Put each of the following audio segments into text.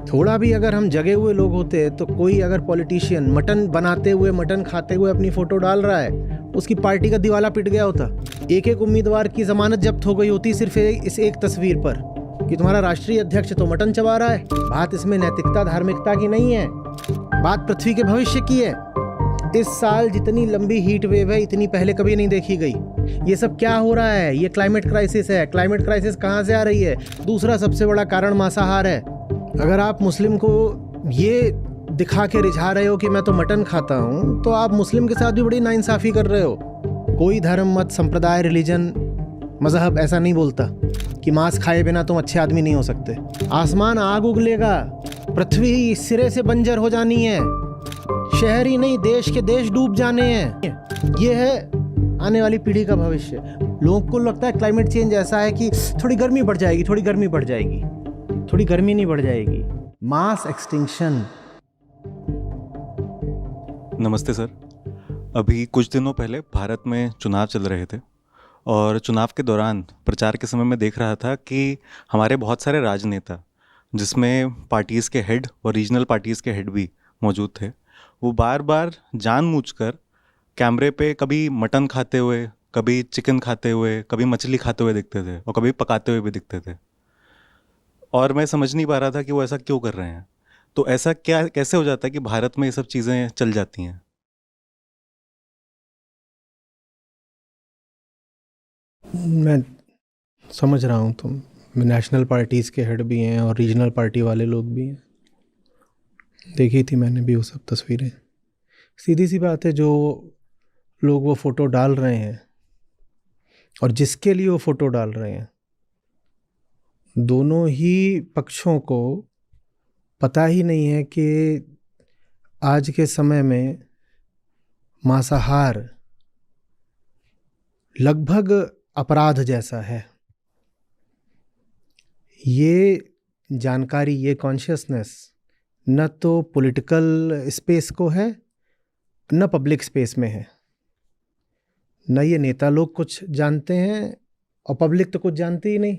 थोड़ा भी अगर हम जगे हुए लोग होते तो कोई अगर पॉलिटिशियन मटन बनाते हुए मटन खाते हुए अपनी फोटो डाल रहा है, उसकी पार्टी का दिवाला पिट गया होता। एक एक उम्मीदवार की जमानत जब्त हो गई होती सिर्फ इस एक तस्वीर पर कि तुम्हारा राष्ट्रीय अध्यक्ष तो मटन चबा रहा है। बात इसमें नैतिकता धार्मिकता की नहीं है, बात पृथ्वी के भविष्य की है। इस साल जितनी लंबी हीट वेव है इतनी पहले कभी नहीं देखी गई। ये सब क्या हो रहा है? ये क्लाइमेट क्राइसिस है। क्लाइमेट क्राइसिस कहाँ से आ रही है? दूसरा सबसे बड़ा कारण मांसाहार है। अगर आप मुस्लिम को ये दिखा के रिझा रहे हो कि मैं तो मटन खाता हूँ, तो आप मुस्लिम के साथ भी बड़ी नाइंसाफ़ी कर रहे हो। कोई धर्म, मत, संप्रदाय, रिलीजन, मजहब ऐसा नहीं बोलता कि मांस खाए बिना तुम अच्छे आदमी नहीं हो सकते। आसमान आग उगलेगा, पृथ्वी सिरे से बंजर हो जानी है, शहर ही नहीं देश के देश डूब जाने हैं। ये है आने वाली पीढ़ी का भविष्य। लोगों को लगता है क्लाइमेट चेंज ऐसा है कि थोड़ी गर्मी बढ़ जाएगी, थोड़ी गर्मी बढ़ जाएगी। थोड़ी गर्मी नहीं बढ़ जाएगी, मास एक्सटिंक्शन। नमस्ते सर। अभी कुछ दिनों पहले भारत में चुनाव चल रहे थे और चुनाव के दौरान प्रचार के समय मैं देख रहा था कि हमारे बहुत सारे राजनेता, जिसमें पार्टीज़ के हेड और रीजनल पार्टीज़ के हेड भी मौजूद थे, वो बार बार जानबूझकर कैमरे पे कभी मटन खाते हुए, कभी चिकन खाते हुए, कभी मछली खाते हुए दिखते थे और कभी पकाते हुए भी दिखते थे। और मैं समझ नहीं पा रहा था कि वो ऐसा क्यों कर रहे हैं। तो ऐसा क्या कैसे हो जाता है कि भारत में ये सब चीज़ें चल जाती हैं? मैं समझ रहा हूँ तुम नेशनल पार्टीज़ के हेड भी हैं और रीजनल पार्टी वाले लोग भी हैं। देखी थी मैंने भी वो सब तस्वीरें। सीधी सी बात है, जो लोग वो फ़ोटो डाल रहे हैं और जिसके लिए वो फ़ोटो डाल रहे हैं, दोनों ही पक्षों को पता ही नहीं है कि आज के समय में मांसाहार लगभग अपराध जैसा है। ये जानकारी, ये कॉन्शियसनेस न तो पॉलिटिकल स्पेस को है, न पब्लिक स्पेस में है। न ये नेता लोग कुछ जानते हैं और पब्लिक तो कुछ जानती ही नहीं।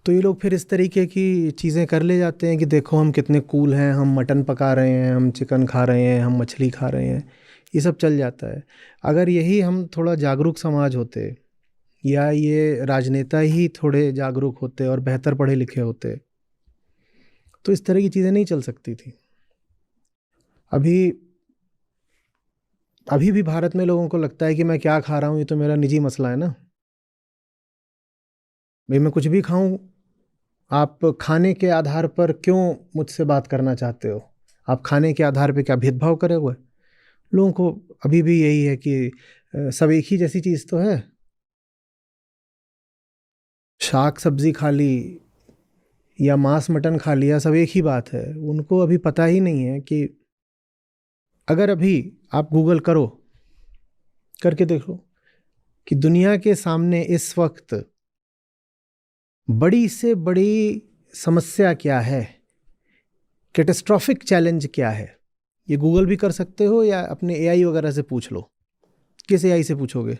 तो ये लोग फिर इस तरीके की चीज़ें कर ले जाते हैं कि देखो हम कितने कूल हैं, हम मटन पका रहे हैं, हम चिकन खा रहे हैं, हम मछली खा रहे हैं। ये सब चल जाता है। अगर यही हम थोड़ा जागरूक समाज होते, या ये राजनेता ही थोड़े जागरूक होते और बेहतर पढ़े लिखे होते, तो इस तरह की चीज़ें नहीं चल सकती थी। अभी भी भारत में लोगों को लगता है कि मैं क्या खा रहा हूँ ये तो मेरा निजी मसला है ना। भाई मैं कुछ भी खाऊं, आप खाने के आधार पर क्यों मुझसे बात करना चाहते हो? आप खाने के आधार पे क्या भेदभाव करे हुए? लोगों को अभी भी यही है कि सब एक ही जैसी चीज़ तो है। शाक सब्जी खा ली या मांस मटन खा लिया, सब एक ही बात है। उनको अभी पता ही नहीं है कि अगर अभी आप गूगल करके देखो कि दुनिया के सामने इस वक्त बड़ी से बड़ी समस्या क्या है, कैटास्ट्रॉफिक चैलेंज क्या है। ये गूगल भी कर सकते हो या अपने एआई वगैरह से पूछ लो। किस एआई से पूछोगे?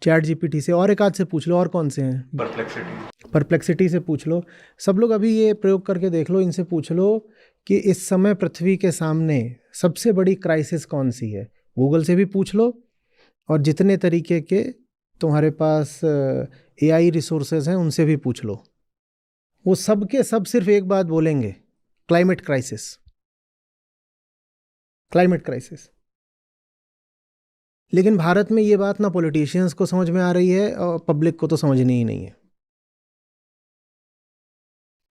चैट जीपीटी से, और एक आध से पूछ लो। और कौन से हैं? परप्लेक्सिटी से पूछ लो। सब लोग अभी ये प्रयोग करके देख लो, इनसे पूछ लो कि इस समय पृथ्वी के सामने सबसे बड़ी क्राइसिस कौन सी है। गूगल से भी पूछ लो, और जितने तरीके के तुम्हारे पास एआई रिसोर्सेज हैं उनसे भी पूछ लो। वो सब के सब सिर्फ एक बात बोलेंगे, क्लाइमेट क्राइसिस, क्लाइमेट क्राइसिस। लेकिन भारत में ये बात ना पॉलिटिशियंस को समझ में आ रही है और पब्लिक को तो समझनी ही नहीं है।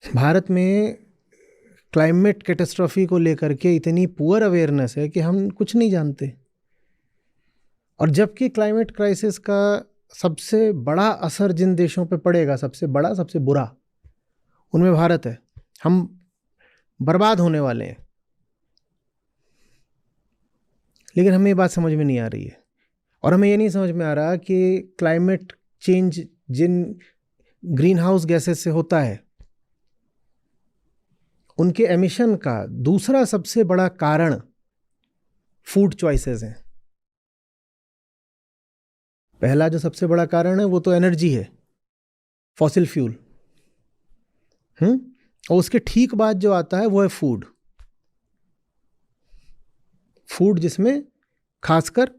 भारत में क्लाइमेट कैटास्ट्रॉफी को लेकर के इतनी पुअर अवेयरनेस है कि हम कुछ नहीं जानते। और जबकि क्लाइमेट क्राइसिस का सबसे बड़ा असर जिन देशों पे पड़ेगा, सबसे बड़ा, सबसे बुरा, उनमें भारत है। हम बर्बाद होने वाले हैं। लेकिन हमें ये बात समझ में नहीं आ रही है। और हमें ये नहीं समझ में आ रहा कि क्लाइमेट चेंज जिन ग्रीन हाउस गैसेस से होता है, उनके एमिशन का दूसरा सबसे बड़ा कारण फूड चॉइसेस हैं। पहला जो सबसे बड़ा कारण है वो तो एनर्जी है, फॉसिल फ्यूल। और उसके ठीक बाद जो आता है वो है फूड। फूड जिसमें खासकर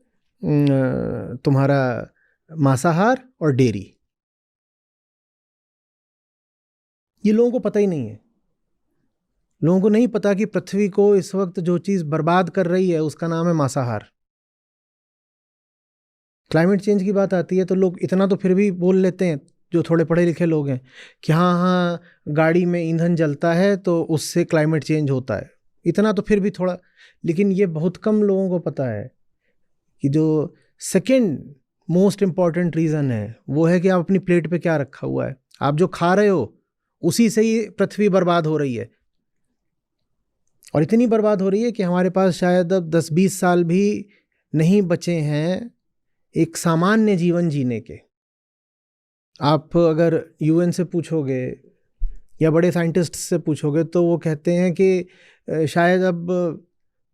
तुम्हारा मांसाहार और डेयरी, ये लोगों को पता ही नहीं है। लोगों को नहीं पता कि पृथ्वी को इस वक्त जो चीज़ बर्बाद कर रही है उसका नाम है मांसाहार। क्लाइमेट चेंज की बात आती है तो लोग इतना तो फिर भी बोल लेते हैं, जो थोड़े पढ़े लिखे लोग हैं, कि हाँ हाँ गाड़ी में ईंधन जलता है तो उससे क्लाइमेट चेंज होता है, इतना तो फिर भी थोड़ा। लेकिन ये बहुत कम लोगों को पता है कि जो सेकंड मोस्ट इम्पॉर्टेंट रीज़न है वो है कि आप अपनी प्लेट पे क्या रखा हुआ है। आप जो खा रहे हो उसी से ही पृथ्वी बर्बाद हो रही है, और इतनी बर्बाद हो रही है कि हमारे पास शायद अब 10-20 साल भी नहीं बचे हैं एक सामान्य जीवन जीने के। आप अगर यूएन से पूछोगे या बड़े साइंटिस्ट से पूछोगे तो वो कहते हैं कि शायद अब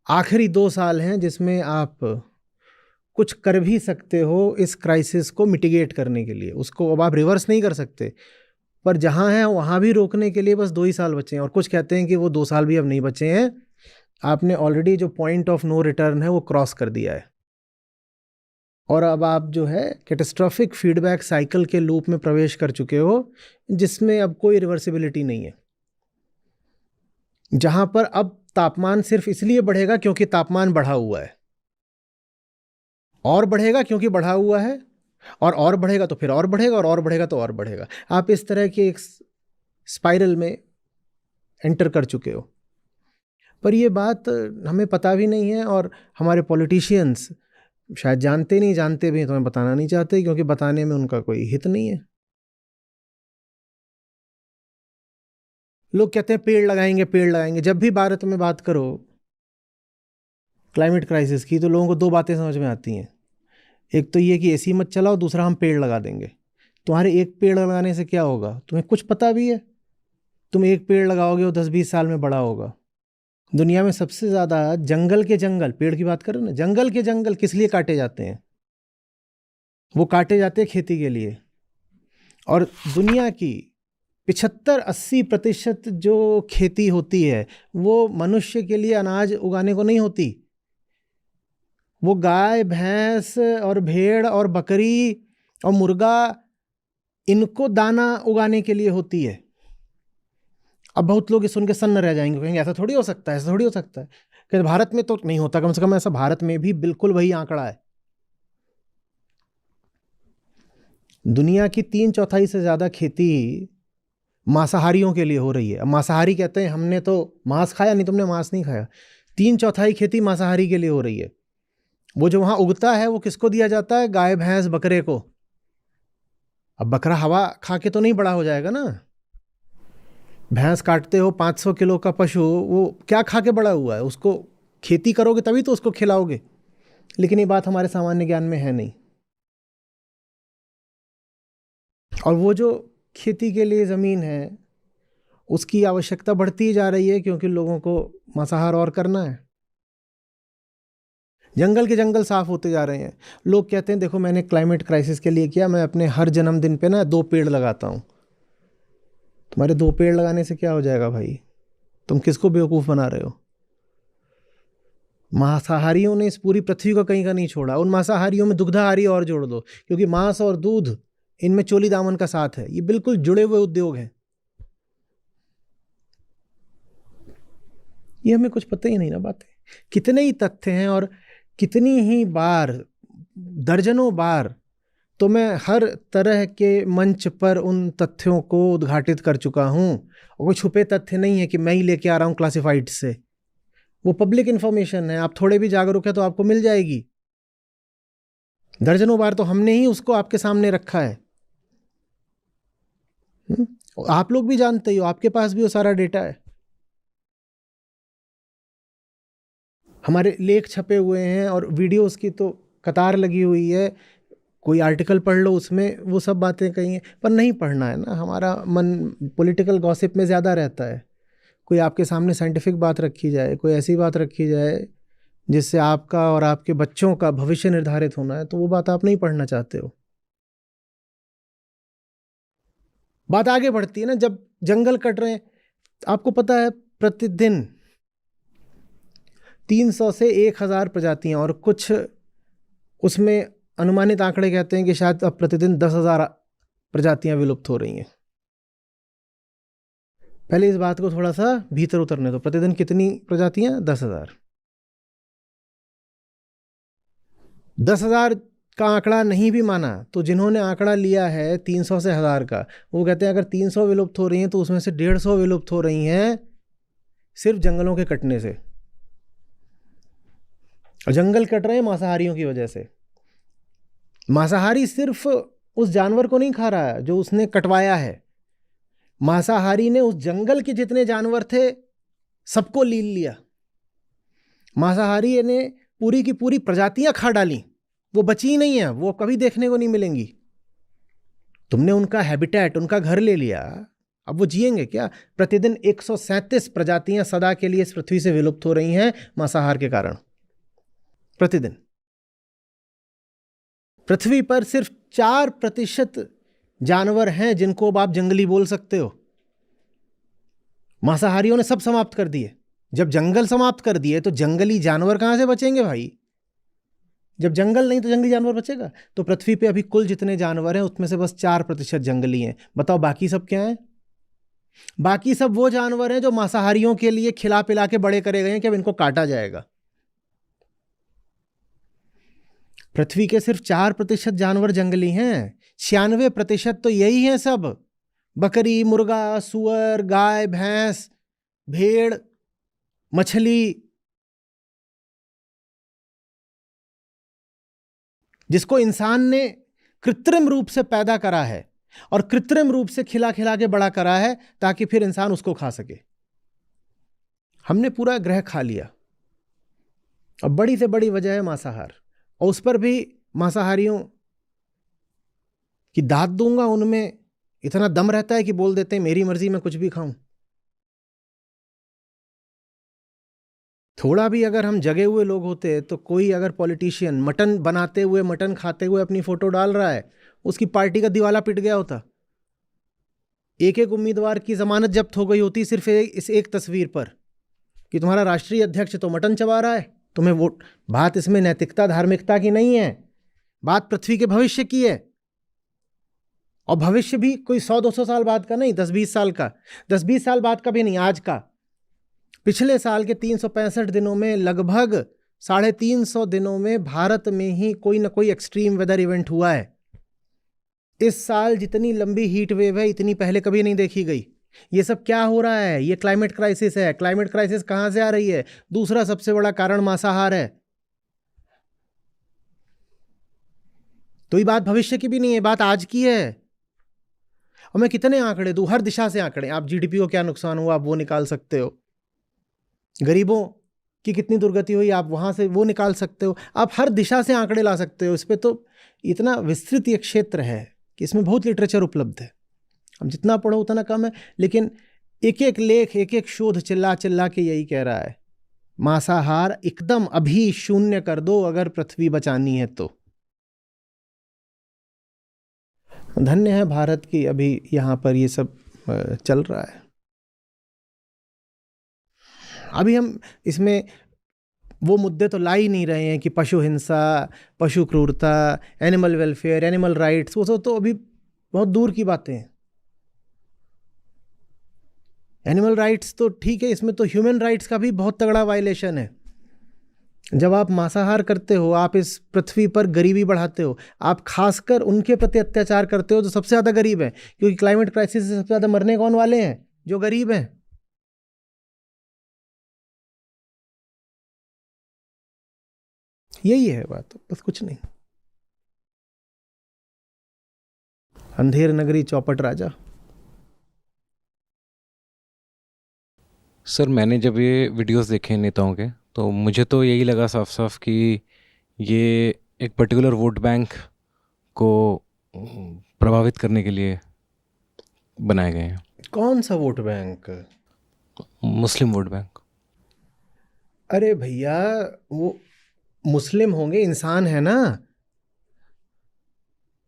आखिरी 2 साल हैं जिसमें आप कुछ कर भी सकते हो इस क्राइसिस को मिटिगेट करने के लिए। उसको अब आप रिवर्स नहीं कर सकते, पर जहाँ है वहाँ भी रोकने के लिए बस 2 ही साल बचे हैं। और कुछ कहते हैं कि वो 2 साल भी अब नहीं बचे हैं, आपने ऑलरेडी जो पॉइंट ऑफ नो रिटर्न है वो क्रॉस कर दिया है, और अब आप जो है कैटास्ट्रॉफिक फीडबैक साइकिल के लूप में प्रवेश कर चुके हो, जिसमें अब कोई रिवर्सिबिलिटी नहीं है। जहाँ पर अब तापमान सिर्फ इसलिए बढ़ेगा क्योंकि तापमान बढ़ा हुआ है, और बढ़ेगा क्योंकि बढ़ा हुआ है, और बढ़ेगा तो फिर और बढ़ेगा, और बढ़ेगा तो और बढ़ेगा। आप इस तरह के एक स्पाइरल में एंटर कर चुके हो। पर ये बात हमें पता भी नहीं है, और हमारे पॉलिटिशियंस शायद जानते नहीं, जानते भी तो हमें बताना नहीं चाहते, क्योंकि बताने में उनका कोई हित नहीं है। लोग कहते हैं पेड़ लगाएंगे पेड़ लगाएंगे। जब भी भारत में बात करो क्लाइमेट क्राइसिस की तो लोगों को 2 बातें समझ में आती हैं। एक तो ये कि एसी मत चलाओ, दूसरा हम पेड़ लगा देंगे। तुम्हारे एक पेड़ लगाने से क्या होगा तुम्हें कुछ पता भी है? तुम एक पेड़ लगाओगे वो 10-20 साल में बड़ा होगा। दुनिया में सबसे ज़्यादा जंगल के जंगल, पेड़ की बात करो ना, जंगल के जंगल किस लिए काटे जाते हैं? वो काटे जाते हैं खेती के लिए। और दुनिया की 75-80% जो खेती होती है वो मनुष्य के लिए अनाज उगाने को नहीं होती। वो गाय भैंस और भेड़ और बकरी और मुर्गा, इनको दाना उगाने के लिए होती है। अब बहुत लोग सुन के सन्न रह जाएंगे, कहेंगे ऐसा थोड़ी हो सकता है, ऐसा थोड़ी हो सकता है। कि भारत में तो नहीं होता, कम से कम ऐसा भारत में भी बिल्कुल वही आंकड़ा है। दुनिया की 3/4 से ज़्यादा खेती मांसाहारियों के लिए हो रही है। अब मांसाहारी कहते हैं हमने तो मांस खाया, नहीं तुमने मांस नहीं खाया। 3/4 खेती मांसाहारी के लिए हो रही है। वो जो वहाँ उगता है वो किसको दिया जाता है? गाय भैंस बकरे को। अब बकरा हवा खा के तो नहीं बड़ा हो जाएगा ना। भैंस काटते हो 500 किलो का पशु, वो क्या खा के बड़ा हुआ है? उसको खेती करोगे तभी तो उसको खिलाओगे। लेकिन ये बात हमारे सामान्य ज्ञान में है नहीं। और वो जो खेती के लिए ज़मीन है उसकी आवश्यकता बढ़ती जा रही है, क्योंकि लोगों को मांसाहार और करना है। जंगल के जंगल साफ होते जा रहे हैं। लोग कहते हैं देखो मैंने क्लाइमेट क्राइसिस के लिए किया, मैं अपने हर जन्मदिन पे ना 2 पेड़ लगाता हूँ। तुम्हारे 2 पेड़ लगाने से क्या हो जाएगा भाई? तुम किसको बेवकूफ़ बना रहे हो? मांसाहारियों ने इस पूरी पृथ्वी को कहीं का नहीं छोड़ा। उन मांसाहारियों में दुग्धाहारी और जोड़ दो, क्योंकि मांस और दूध इनमें चोली दामन का साथ है। ये बिल्कुल जुड़े हुए उद्योग हैं। ये हमें कुछ पता ही नहीं ना बातें। कितने ही तथ्य हैं, और कितनी ही बार, दर्जनों बार तो मैं हर तरह के मंच पर उन तथ्यों को उद्घाटित कर चुका हूँ। और कोई छुपे तथ्य नहीं है कि मैं ही लेके आ रहा हूँ क्लासिफाइड से। वो पब्लिक इन्फॉर्मेशन है। आप थोड़े भी जागरूक है तो आपको मिल जाएगी। दर्जनों बार तो हमने ही उसको आपके सामने रखा है। आप लोग भी जानते हो, आपके पास भी वो सारा डेटा है। हमारे लेख छपे हुए हैं और वीडियोस की तो कतार लगी हुई है। कोई आर्टिकल पढ़ लो, उसमें वो सब बातें कही हैं। पर नहीं पढ़ना है ना, हमारा मन पॉलिटिकल गॉसिप में ज़्यादा रहता है। कोई आपके सामने साइंटिफिक बात रखी जाए, कोई ऐसी बात रखी जाए जिससे आपका और आपके बच्चों का भविष्य निर्धारित होना है, तो वो बात आप नहीं पढ़ना चाहते हो। बात आगे बढ़ती है ना, जब जंगल कट रहे हैं आपको पता है प्रतिदिन 300 से 1000 प्रजातियां, और कुछ उसमें अनुमानित आंकड़े कहते हैं कि शायद अब प्रतिदिन 10,000 प्रजातियां विलुप्त हो रही हैं। पहले इस बात को थोड़ा सा भीतर उतरने दो। प्रतिदिन कितनी प्रजातियां? 10,000। 10,000 का आंकड़ा नहीं भी माना तो जिन्होंने आंकड़ा लिया है 300 से 1000 का, वो कहते हैं अगर 300 विलुप्त हो रही हैं तो उसमें से 150 विलुप्त हो रही हैं सिर्फ जंगलों के कटने से। और जंगल कट रहे हैं मांसाहारियों की वजह से। मांसाहारी सिर्फ उस जानवर को नहीं खा रहा है जो उसने कटवाया है, मांसाहारी ने उस जंगल के जितने जानवर थे सबको लील लिया। मांसाहारी ने पूरी की पूरी प्रजातियां खा डाली, वो बची नहीं है, वो कभी देखने को नहीं मिलेंगी। तुमने उनका हैबिटेट, उनका घर ले लिया, अब वो जिएंगे क्या? प्रतिदिन 137 प्रजातियां सदा के लिए इस पृथ्वी से विलुप्त हो रही हैं मांसाहार के कारण। प्रतिदिन पृथ्वी पर सिर्फ 4% जानवर हैं जिनको अब आप जंगली बोल सकते हो। मांसाहारियों ने सब समाप्त कर दिए। जब जंगल समाप्त कर दिए तो जंगली जानवर कहां से बचेंगे भाई? जब जंगल नहीं तो जंगली जानवर बचेगा? तो पृथ्वी पे अभी कुल जितने जानवर हैं उसमें से बस 4% जंगली हैं। बताओ बाकी सब क्या है? बाकी सब वो जानवर हैं जो मांसाहारियों के लिए खिला पिला के बड़े करे गए हैं कि अब इनको काटा जाएगा। पृथ्वी के सिर्फ 4% जानवर जंगली हैं, 96% तो यही हैं सब। बकरी, मुर्गा, सुअर, गाय, भैंस, भेड़, मछली, जिसको इंसान ने कृत्रिम रूप से पैदा करा है और कृत्रिम रूप से खिला खिला के बड़ा करा है ताकि फिर इंसान उसको खा सके। हमने पूरा ग्रह खा लिया। और बड़ी से बड़ी वजह है मांसाहार, और उस पर भी मांसाहारियों की दाद दूंगा, उनमें इतना दम रहता है कि बोल देते हैं मेरी मर्जी, मैं कुछ भी खाऊं। थोड़ा भी अगर हम जगे हुए लोग होते तो कोई अगर पॉलिटिशियन मटन बनाते हुए, मटन खाते हुए अपनी फोटो डाल रहा है, उसकी पार्टी का दिवाला पिट गया होता। एक एक उम्मीदवार की जमानत जब्त हो गई होती सिर्फ इस एक तस्वीर पर कि तुम्हारा राष्ट्रीय अध्यक्ष तो मटन चबा रहा है, तुम्हें वोट। बात इसमें नैतिकता, धार्मिकता की नहीं है, बात पृथ्वी के भविष्य की है। और भविष्य भी कोई 100-200 साल बाद का नहीं, 10-20 साल का। 10-20 साल बाद का भी नहीं, आज का। पिछले साल के 365 दिनों में लगभग 350 दिनों में भारत में ही कोई ना कोई एक्सट्रीम वेदर इवेंट हुआ है। इस साल जितनी लंबी हीट वेव है इतनी पहले कभी नहीं देखी गई। ये सब क्या हो रहा है? ये क्लाइमेट क्राइसिस है। क्लाइमेट क्राइसिस कहां से आ रही है? दूसरा सबसे बड़ा कारण मांसाहार है। तो ये बात भविष्य की भी नहीं है, बात आज की है। और मैं कितने आंकड़े दूं? हर दिशा से आंकड़े। आप जीडीपी को क्या नुकसान हुआ आप वो निकाल सकते हो, गरीबों की कितनी दुर्गति हुई आप वहां से वो निकाल सकते हो, आप हर दिशा से आंकड़े ला सकते हो। इस पे तो इतना विस्तृत ये क्षेत्र है कि इसमें बहुत लिटरेचर उपलब्ध है। हम जितना पढ़ो उतना कम है, लेकिन एक एक लेख, एक एक शोध चिल्ला चिल्ला के यही कह रहा है, मांसाहार एकदम अभी शून्य कर दो अगर पृथ्वी बचानी है तो। धन्य है भारत की अभी यहाँ पर ये सब चल रहा है। अभी हम इसमें वो मुद्दे तो ला ही नहीं रहे हैं कि पशु हिंसा, पशु क्रूरता, एनिमल वेलफेयर, एनिमल राइट्स, वो सब तो अभी बहुत दूर की बातें हैं। एनिमल राइट्स तो ठीक है, इसमें तो ह्यूमन राइट्स का भी बहुत तगड़ा वायलेशन है। जब आप मांसाहार करते हो, आप इस पृथ्वी पर गरीबी बढ़ाते हो, आप खासकर उनके प्रति अत्याचार करते हो जो सबसे ज़्यादा गरीब हैं, क्योंकि क्लाइमेट क्राइसिस से सबसे ज़्यादा मरने कौन वाले हैं? जो गरीब हैं। यही है बात, बस कुछ नहीं। अंधेर नगरी चौपट राजा। सर मैंने जब ये वीडियोस देखे नेताओं के तो मुझे तो यही लगा साफ साफ कि ये एक पर्टिकुलर वोट बैंक को प्रभावित करने के लिए बनाए गए हैं। कौन सा वोट बैंक? मुस्लिम वोट बैंक। अरे भैया, वो मुस्लिम होंगे, इंसान है ना।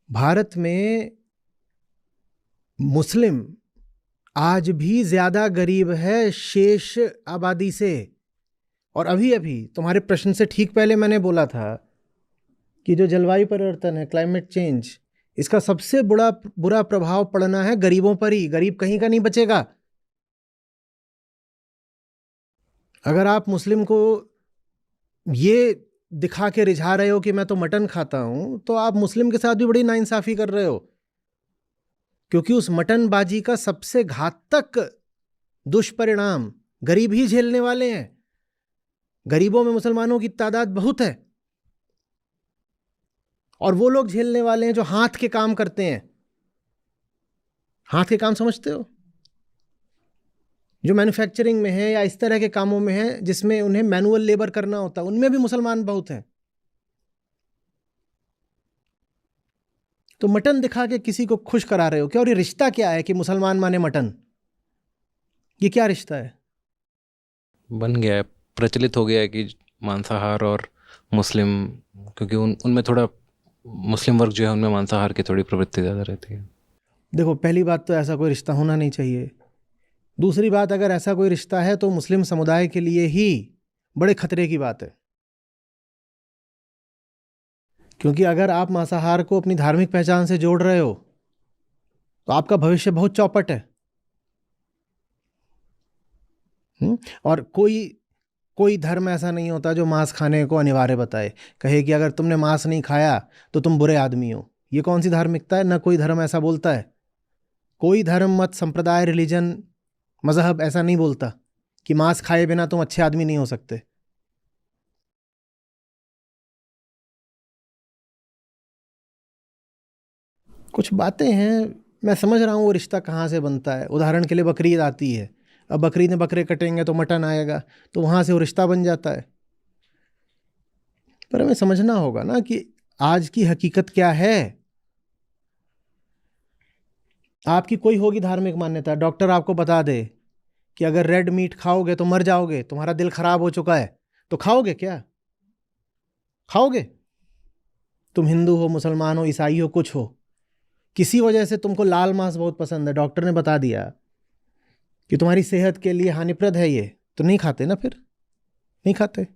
भारत में मुस्लिम आज भी ज़्यादा गरीब है शेष आबादी से। और अभी अभी तुम्हारे प्रश्न से ठीक पहले मैंने बोला था कि जो जलवायु परिवर्तन है, क्लाइमेट चेंज, इसका सबसे बुरा प्रभाव पड़ना है गरीबों पर ही। गरीब कहीं का नहीं बचेगा। अगर आप मुस्लिम को ये दिखा के रिझा रहे हो कि मैं तो मटन खाता हूं, तो आप मुस्लिम के साथ भी बड़ी नाइंसाफ़ी कर रहे हो, क्योंकि उस मटनबाजी का सबसे घातक दुष्परिणाम गरीब ही झेलने वाले हैं। गरीबों में मुसलमानों की तादाद बहुत है, और वो लोग झेलने वाले हैं जो हाथ के काम करते हैं। हाथ के काम समझते हो? जो मैन्युफैक्चरिंग में है या इस तरह के कामों में है जिसमें उन्हें मैनुअल लेबर करना होता है, उनमें भी मुसलमान बहुत हैं। तो मटन दिखा के किसी को खुश करा रहे हो क्या? और ये रिश्ता क्या है कि मुसलमान माने मटन? ये क्या रिश्ता है? बन गया है, प्रचलित हो गया है कि मांसाहार और मुस्लिम, क्योंकि उनमें थोड़ा मुस्लिम वर्ग जो है उनमें मांसाहार की थोड़ी प्रवृत्ति ज़्यादा रहती है। देखो, पहली बात तो ऐसा कोई रिश्ता होना नहीं चाहिए। दूसरी बात, अगर ऐसा कोई रिश्ता है तो मुस्लिम समुदाय के लिए ही बड़े खतरे की बात है, क्योंकि अगर आप मांसाहार को अपनी धार्मिक पहचान से जोड़ रहे हो तो आपका भविष्य बहुत चौपट है। और कोई धर्म ऐसा नहीं होता जो मांस खाने को अनिवार्य बताए, कहे कि अगर तुमने मांस नहीं खाया तो तुम बुरे आदमी हो। ये कौन सी धार्मिकता है? ना कोई धर्म ऐसा बोलता है। कोई धर्म, मत, संप्रदाय, रिलीजन, मजहब ऐसा नहीं बोलता कि मांस खाए बिना तुम अच्छे आदमी नहीं हो सकते। कुछ बातें हैं, मैं समझ रहा हूँ वो रिश्ता कहाँ से बनता है। उदाहरण के लिए बकरीद आती है, अब बकरीद में बकरे कटेंगे तो मटन आएगा, तो वहाँ से वो रिश्ता बन जाता है। पर हमें समझना होगा ना कि आज की हकीकत क्या है। आपकी कोई होगी धार्मिक मान्यता, डॉक्टर आपको बता दे कि अगर रेड मीट खाओगे तो मर जाओगे, तुम्हारा दिल खराब हो चुका है, तो खाओगे क्या? खाओगे? तुम हिंदू हो, मुसलमान हो, ईसाई हो, कुछ हो, किसी वजह से तुमको लाल मांस बहुत पसंद है, डॉक्टर ने बता दिया कि तुम्हारी सेहत के लिए हानिप्रद है ये, तो नहीं खाते ना, फिर नहीं खाते।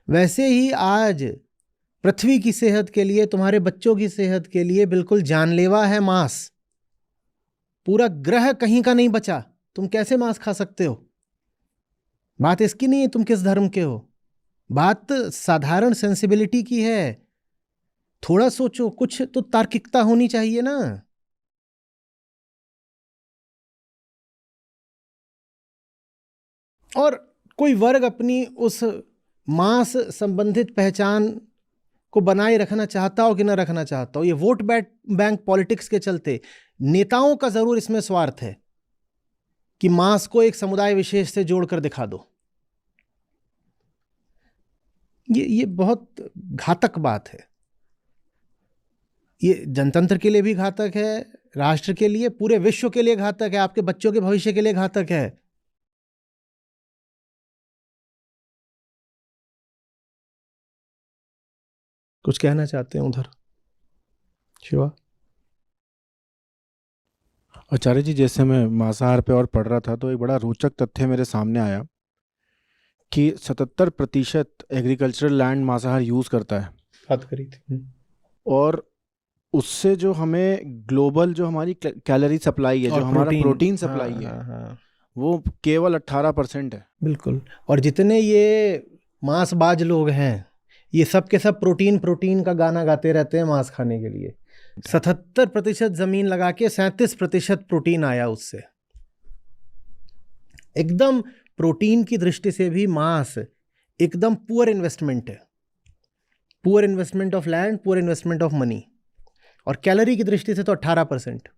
वैसे ही आज पृथ्वी की सेहत के लिए, तुम्हारे बच्चों की सेहत के लिए बिल्कुल जानलेवा है मांस। पूरा ग्रह कहीं का नहीं बचा, तुम कैसे मांस खा सकते हो? बात इसकी नहीं है तुम किस धर्म के हो, बात साधारण सेंसिबिलिटी की है। थोड़ा सोचो, कुछ तो तार्किकता होनी चाहिए ना। और कोई वर्ग अपनी उस मांस संबंधित पहचान को बनाए रखना चाहता हो कि ना रखना चाहता हो, ये वोट बैंक पॉलिटिक्स के चलते नेताओं का जरूर इसमें स्वार्थ है कि मांस को एक समुदाय विशेष से जोड़कर दिखा दो। ये बहुत घातक बात है। ये जनतंत्र के लिए भी घातक है, राष्ट्र के लिए, पूरे विश्व के लिए घातक है, आपके बच्चों के भविष्य के लिए घातक है। कुछ कहना चाहते हैं उधर शिवा? आचार्य जी, जैसे मैं मांसाहार पे और पढ़ रहा था तो एक बड़ा रोचक तथ्य मेरे सामने आया कि 77% एग्रीकल्चरल लैंड मांसाहार यूज़ करता है। बात करी थी। और उससे जो हमें ग्लोबल जो हमारी कैलोरी सप्लाई है, जो हमारा प्रोटीन सप्लाई है, वो केवल 18% है। बिल्कुल। और जितने ये मांसबाज लोग हैं, ये सब के सब प्रोटीन का गाना गाते रहते हैं मांस खाने के लिए। 77% जमीन लगा के 37% प्रोटीन आया उससे। एकदम प्रोटीन की दृष्टि से भी मांस एकदम पुअर इन्वेस्टमेंट है। Poor investment of land, poor investment of money. और कैलोरी की दृष्टि से तो 18%।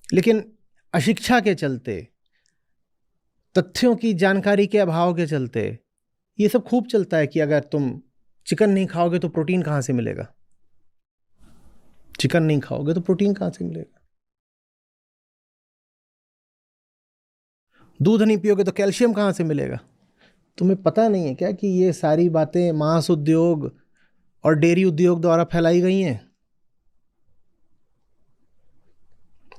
लेकिन अशिक्षा के चलते, तथ्यों की जानकारी के अभाव के चलते ये सब खूब चलता है कि अगर तुम चिकन नहीं खाओगे तो प्रोटीन कहाँ से मिलेगा? चिकन नहीं खाओगे तो प्रोटीन कहाँ से मिलेगा? दूध नहीं पियोगे तो कैल्शियम कहाँ से मिलेगा? तुम्हें पता नहीं है क्या कि ये सारी बातें मांस उद्योग और डेयरी उद्योग द्वारा फैलाई गई हैं?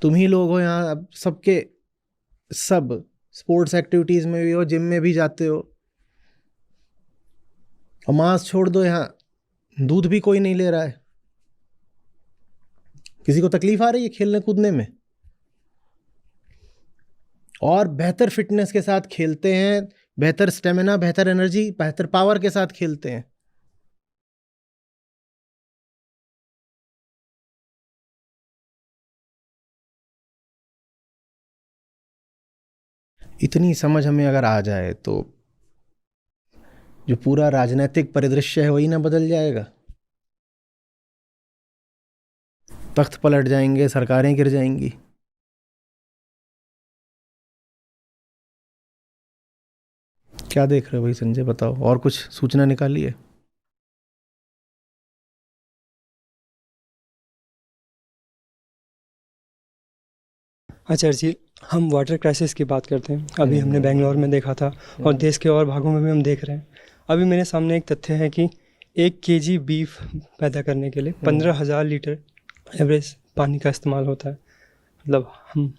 तुम ही लोग हो यहाँ अब सबके सब स्पोर्ट्स एक्टिविटीज़ में भी हो, जिम में भी जाते हो, और मांस छोड़ दो, यहाँ दूध भी कोई नहीं ले रहा है। किसी को तकलीफ आ रही है खेलने कूदने में? और बेहतर फिटनेस के साथ खेलते हैं, बेहतर स्टेमिना, बेहतर एनर्जी, बेहतर पावर के साथ खेलते हैं। इतनी समझ हमें अगर आ जाए तो जो पूरा राजनीतिक परिदृश्य है वही ना बदल जाएगा। तख्त पलट जाएंगे, सरकारें गिर जाएंगी। क्या देख रहे हो भाई संजय, बताओ, और कुछ सूचना निकाली है? आचार्य जी, हम वाटर क्राइसिस की बात करते हैं। अभी हमने बेंगलोर में देखा था और देश के और भागों में भी हम देख रहे हैं। अभी मेरे सामने एक तथ्य है कि 1 केजी बीफ पैदा करने के लिए 15,000 लीटर एवरेज पानी का इस्तेमाल होता है। मतलब हम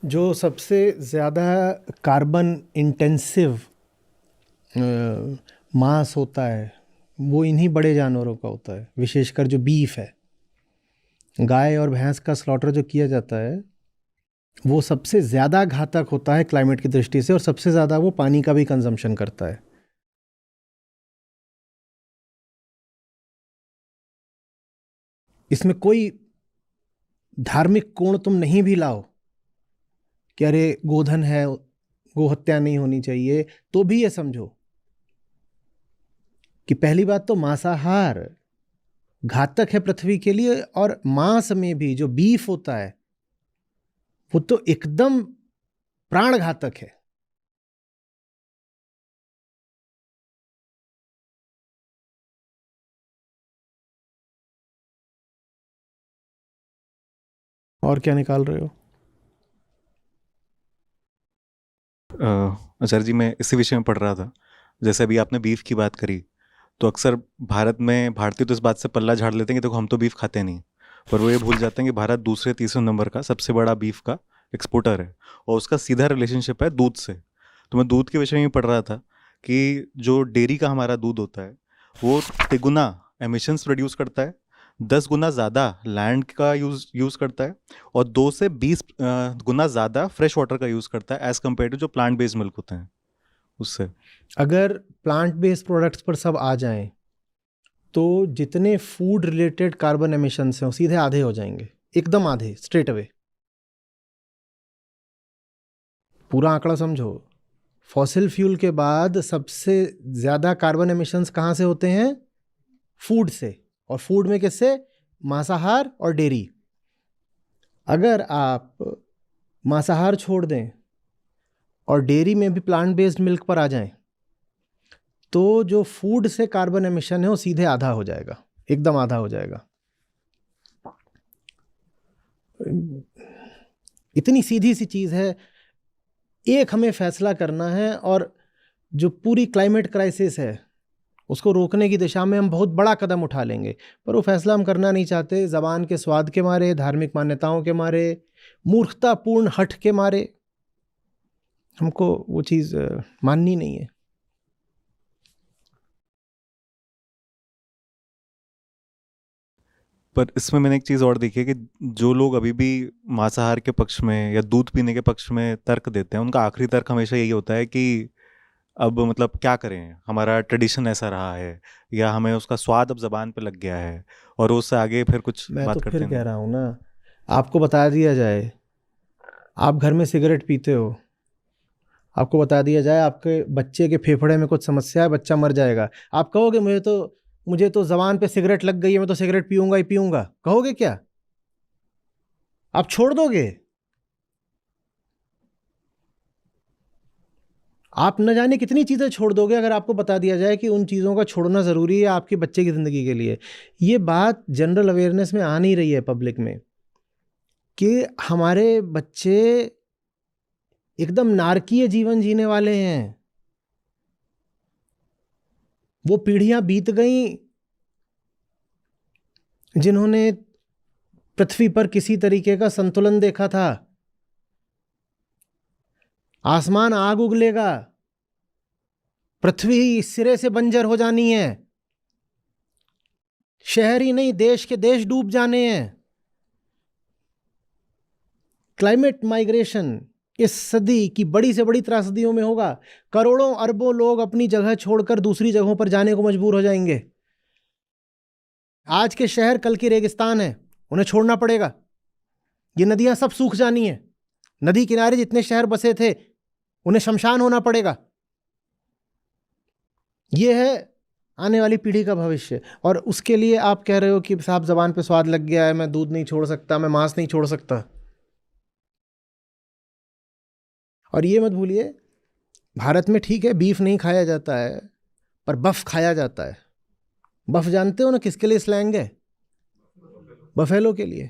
जो सबसे ज़्यादा कार्बन इंटेंसिव मांस होता है वो इन्हीं बड़े जानवरों का होता है, विशेषकर जो बीफ है। गाय और भैंस का स्लॉटर जो किया जाता है वो सबसे ज़्यादा घातक होता है क्लाइमेट की दृष्टि से, और सबसे ज़्यादा वो पानी का भी कंजम्पशन करता है। इसमें कोई धार्मिक कोण तुम नहीं भी लाओ कि अरे गोधन है, गोहत्या नहीं होनी चाहिए, तो भी ये समझो कि पहली बात तो मांसाहार घातक है पृथ्वी के लिए, और मांस में भी जो बीफ होता है वो तो एकदम प्राण घातक है। और क्या निकाल रहे हो? आचार्य जी, मैं इसी विषय में पढ़ रहा था। जैसे अभी आपने बीफ की बात करी, तो अक्सर भारत में भारतीय तो इस बात से पल्ला झाड़ लेते हैं कि देखो हम तो बीफ खाते नहीं, पर वो ये भूल जाते हैं कि भारत दूसरे तीसरे नंबर का सबसे बड़ा बीफ का एक्सपोर्टर है, और उसका सीधा रिलेशनशिप है दूध से। तो मैं दूध के विषय में पढ़ रहा था कि जो डेयरी का हमारा दूध होता है वो तिगुना एमिशंस प्रोड्यूस करता है, 10 गुना ज़्यादा लैंड का यूज़ करता है, और 2 से 20 गुना ज़्यादा फ्रेश वाटर का यूज़ करता है एज़ कम्पेयर टू जो प्लांट बेस्ड मिल्क होते हैं उससे। अगर प्लांट बेस्ड प्रोडक्ट्स पर सब आ जाएं तो जितने फूड रिलेटेड कार्बन एमिशंस हैं वो सीधे आधे हो जाएंगे, एकदम आधे, स्ट्रेट अवे। पूरा आंकड़ा समझो। फॉसिल फ्यूल के बाद सबसे ज़्यादा कार्बन एमिशंस कहाँ से होते हैं? फूड से, और फूड में किससे? मांसाहार और डेयरी। अगर आप मांसाहार छोड़ दें और डेयरी में भी प्लांट बेस्ड मिल्क पर आ जाएं तो जो फूड से कार्बन एमिशन है वो सीधे आधा हो जाएगा, एकदम आधा हो जाएगा। इतनी सीधी सी चीज़ है। एक हमें फैसला करना है, और जो पूरी क्लाइमेट क्राइसिस है उसको रोकने की दिशा में हम बहुत बड़ा कदम उठा लेंगे, पर वो फैसला हम करना नहीं चाहते। ज़बान के स्वाद के मारे, धार्मिक मान्यताओं के मारे, मूर्खतापूर्ण हठ के मारे हमको वो चीज़ माननी नहीं है। पर इसमें मैंने एक चीज़ और देखी है कि जो लोग अभी भी मांसाहार के पक्ष में या दूध पीने के पक्ष में तर्क देते हैं, उनका आखिरी तर्क हमेशा यही होता है कि अब मतलब क्या करें, हमारा ट्रेडिशन ऐसा रहा है, या हमें उसका स्वाद अब ज़बान पे लग गया है, और उससे आगे फिर कुछ मैं बात तो करते फिर कह हैं। रहा हूँ ना, आपको बता दिया जाए, आप घर में सिगरेट पीते हो, आपको बता दिया जाए आपके बच्चे के फेफड़े में कुछ समस्या है, बच्चा मर जाएगा, आप कहोगे मुझे तो ज़बान पे सिगरेट लग गई है, मैं तो सिगरेट पीऊंगा ही पीऊंगा? कहोगे क्या? आप छोड़ दोगे? आप न जाने कितनी चीज़ें छोड़ दोगे अगर आपको बता दिया जाए कि उन चीज़ों का छोड़ना ज़रूरी है आपके बच्चे की ज़िंदगी के लिए। ये बात जनरल अवेयरनेस में आ नहीं रही है पब्लिक में कि हमारे बच्चे एकदम नारकीय जीवन जीने वाले हैं। वो पीढ़ियां बीत गई जिन्होंने पृथ्वी पर किसी तरीके का संतुलन देखा था। आसमान आग उगलेगा, पृथ्वी इस सिरे से बंजर हो जानी है, शहर ही नहीं देश के देश डूब जाने हैं। क्लाइमेट माइग्रेशन इस सदी की बड़ी से बड़ी त्रासदियों में होगा। करोड़ों अरबों लोग अपनी जगह छोड़कर दूसरी जगहों पर जाने को मजबूर हो जाएंगे। आज के शहर कल की रेगिस्तान है, उन्हें छोड़ना पड़ेगा। ये नदियां सब सूख जानी है, नदी किनारे जितने शहर बसे थे उन्हें शमशान होना पड़ेगा। ये है आने वाली पीढ़ी का भविष्य। और उसके लिए आप कह रहे हो कि साहब जबान पे स्वाद लग गया है, मैं दूध नहीं छोड़ सकता, मैं मांस नहीं छोड़ सकता। और ये मत भूलिए, भारत में ठीक है बीफ नहीं खाया जाता है, पर बफ खाया जाता है। बफ जानते हो ना किसके लिए स्लैंग है? बफेलो के लिए।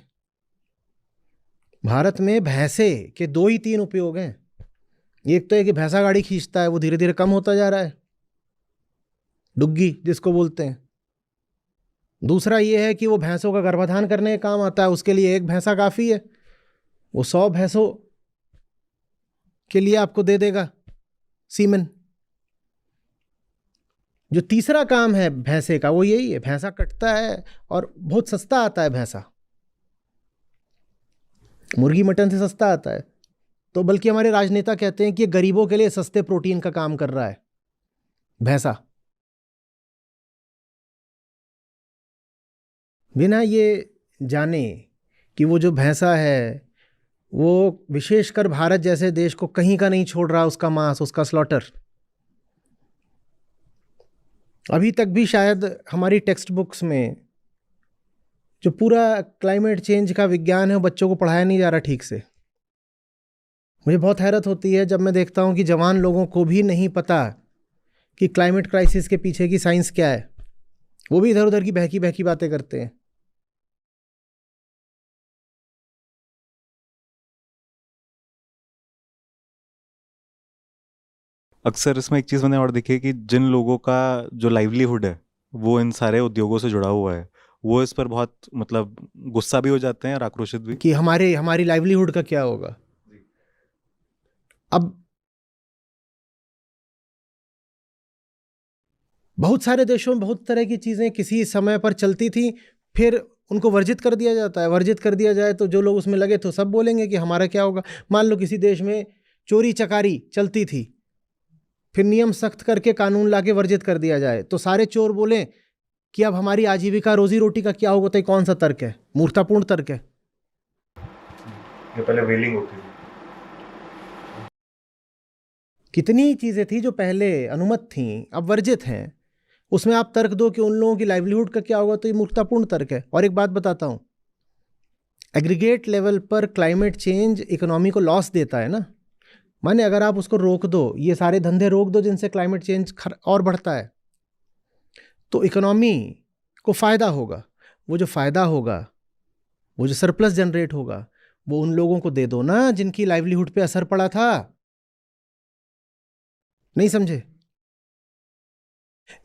भारत में भैंसे के 2 ही 3 उपयोग हैं। एक तो है कि भैंसा गाड़ी खींचता है, वो धीरे धीरे कम होता जा रहा है, डुग्गी जिसको बोलते हैं। दूसरा ये है कि वो भैंसों का गर्भाधान करने का काम आता है, उसके लिए एक भैंसा काफ़ी है, वो 100 भैंसों के लिए आपको दे देगा सीमेन। जो तीसरा काम है भैंसे का वो यही है, भैंसा कटता है और बहुत सस्ता आता है भैंसा, मुर्गी मटन से सस्ता आता है। तो बल्कि हमारे राजनेता कहते हैं कि ये गरीबों के लिए सस्ते प्रोटीन का काम कर रहा है भैंसा। बिना ये जाने कि वो जो भैंसा है वो विशेषकर भारत जैसे देश को कहीं का नहीं छोड़ रहा, उसका मांस, उसका स्लॉटर। अभी तक भी शायद हमारी टेक्स्ट बुक्स में जो पूरा क्लाइमेट चेंज का विज्ञान है वो बच्चों को पढ़ाया नहीं जा रहा ठीक से। मुझे बहुत हैरत होती है जब मैं देखता हूँ कि जवान लोगों को भी नहीं पता कि क्लाइमेट क्राइसिस के पीछे की साइंस क्या है, वो भी इधर उधर की बहकी बहकी बातें करते हैं। अक्सर इसमें एक चीज़ मैंने और देखी है कि जिन लोगों का जो लाइवलीहुड है वो इन सारे उद्योगों से जुड़ा हुआ है, वो इस पर बहुत मतलब गुस्सा भी हो जाते हैं और आक्रोशित भी। कि हमारी लाइवलीहुड का क्या होगा। अब बहुत सारे देशों में बहुत तरह की चीज़ें किसी समय पर चलती थी, फिर उनको वर्जित कर दिया जाता है। वर्जित कर दिया जाए तो जो लोग उसमें लगे तो सब बोलेंगे कि हमारा क्या होगा। मान लो किसी देश में चोरी चकारी चलती थी, फिर नियम सख्त करके कानून लाके वर्जित कर दिया जाए तो सारे चोर बोलें कि अब हमारी आजीविका रोजी रोटी का क्या होगा। तो ये कौन सा तर्क है? मूर्खतापूर्ण तर्क है। ये पहले वेलिंग होती थी। कितनी चीज़ें थी जो पहले अनुमत थीं अब वर्जित हैं, उसमें आप तर्क दो कि उन लोगों की लाइवलीहुड का क्या होगा, तो ये मूर्खतापूर्ण तर्क है। और एक बात बताता हूँ, एग्रीगेट लेवल पर क्लाइमेट चेंज इकोनॉमी को लॉस देता है ना। माने अगर आप उसको रोक दो, ये सारे धंधे रोक दो जिनसे क्लाइमेट चेंज और बढ़ता है, तो इकोनॉमी को फ़ायदा होगा। वो जो फ़ायदा होगा, वो जो सरप्लस जनरेट होगा, वो उन लोगों को दे दो ना जिनकी लाइवलीहुड पे असर पड़ा था। नहीं समझे?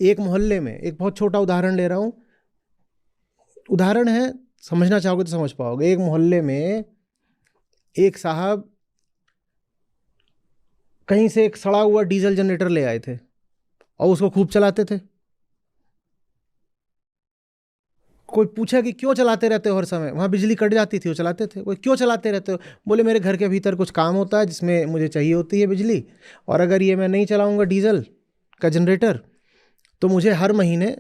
एक मोहल्ले में, एक बहुत छोटा उदाहरण ले रहा हूँ, उदाहरण है, समझना चाहोगे तो समझ पाओगे। एक मोहल्ले में एक साहब कहीं से एक सड़ा हुआ डीजल जनरेटर ले आए थे और उसको खूब चलाते थे। कोई पूछा कि क्यों चलाते रहते हो हर समय, वहाँ बिजली कट जाती थी, वो चलाते थे। कोई क्यों चलाते रहते हो? बोले मेरे घर के भीतर कुछ काम होता है जिसमें मुझे चाहिए होती है बिजली, और अगर ये मैं नहीं चलाऊँगा डीजल का जनरेटर तो मुझे हर महीने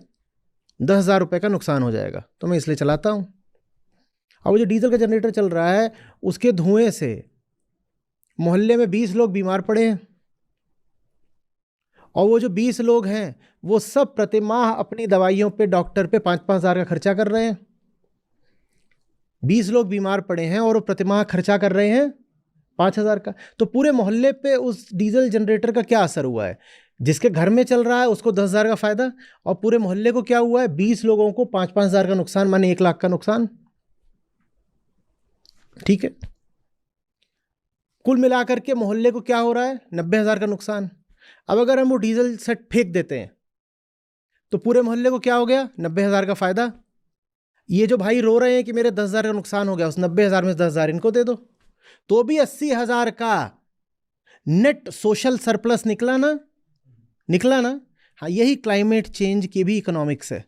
10,000 रुपये का नुकसान हो जाएगा, तो मैं इसलिए चलाता हूँ। और वो जो डीजल का जनरेटर चल रहा है उसके धुएं से मोहल्ले में 20 लोग बीमार पड़े हैं, और वो जो 20 लोग हैं वो सब प्रतिमाह अपनी दवाइयों पे डॉक्टर पे 5-5 हज़ार का खर्चा कर रहे हैं। 20 लोग बीमार पड़े हैं और वो प्रतिमाह खर्चा कर रहे हैं 5,000 का। तो पूरे मोहल्ले पे उस डीजल जनरेटर का क्या असर हुआ है? जिसके घर में चल रहा है उसको 10,000 का फायदा, और पूरे मोहल्ले को क्या हुआ है? 20 लोगों को 5-5 हज़ार का नुकसान, माने 1 लाख का नुकसान। ठीक है, कुल मिलाकर के मोहल्ले को क्या हो रहा है? 90,000 का नुकसान। अब अगर हम वो डीजल सेट फेंक देते हैं तो पूरे मोहल्ले को क्या हो गया? 90,000 का फायदा। ये जो भाई रो रहे हैं कि मेरे 10,000 का नुकसान हो गया, उस 90,000 में से 10,000 इनको दे दो, तो भी 80,000 का नेट सोशल सरप्लस निकला ना, निकला ना। हाँ, यही क्लाइमेट चेंज की भी इकोनॉमिक्स है।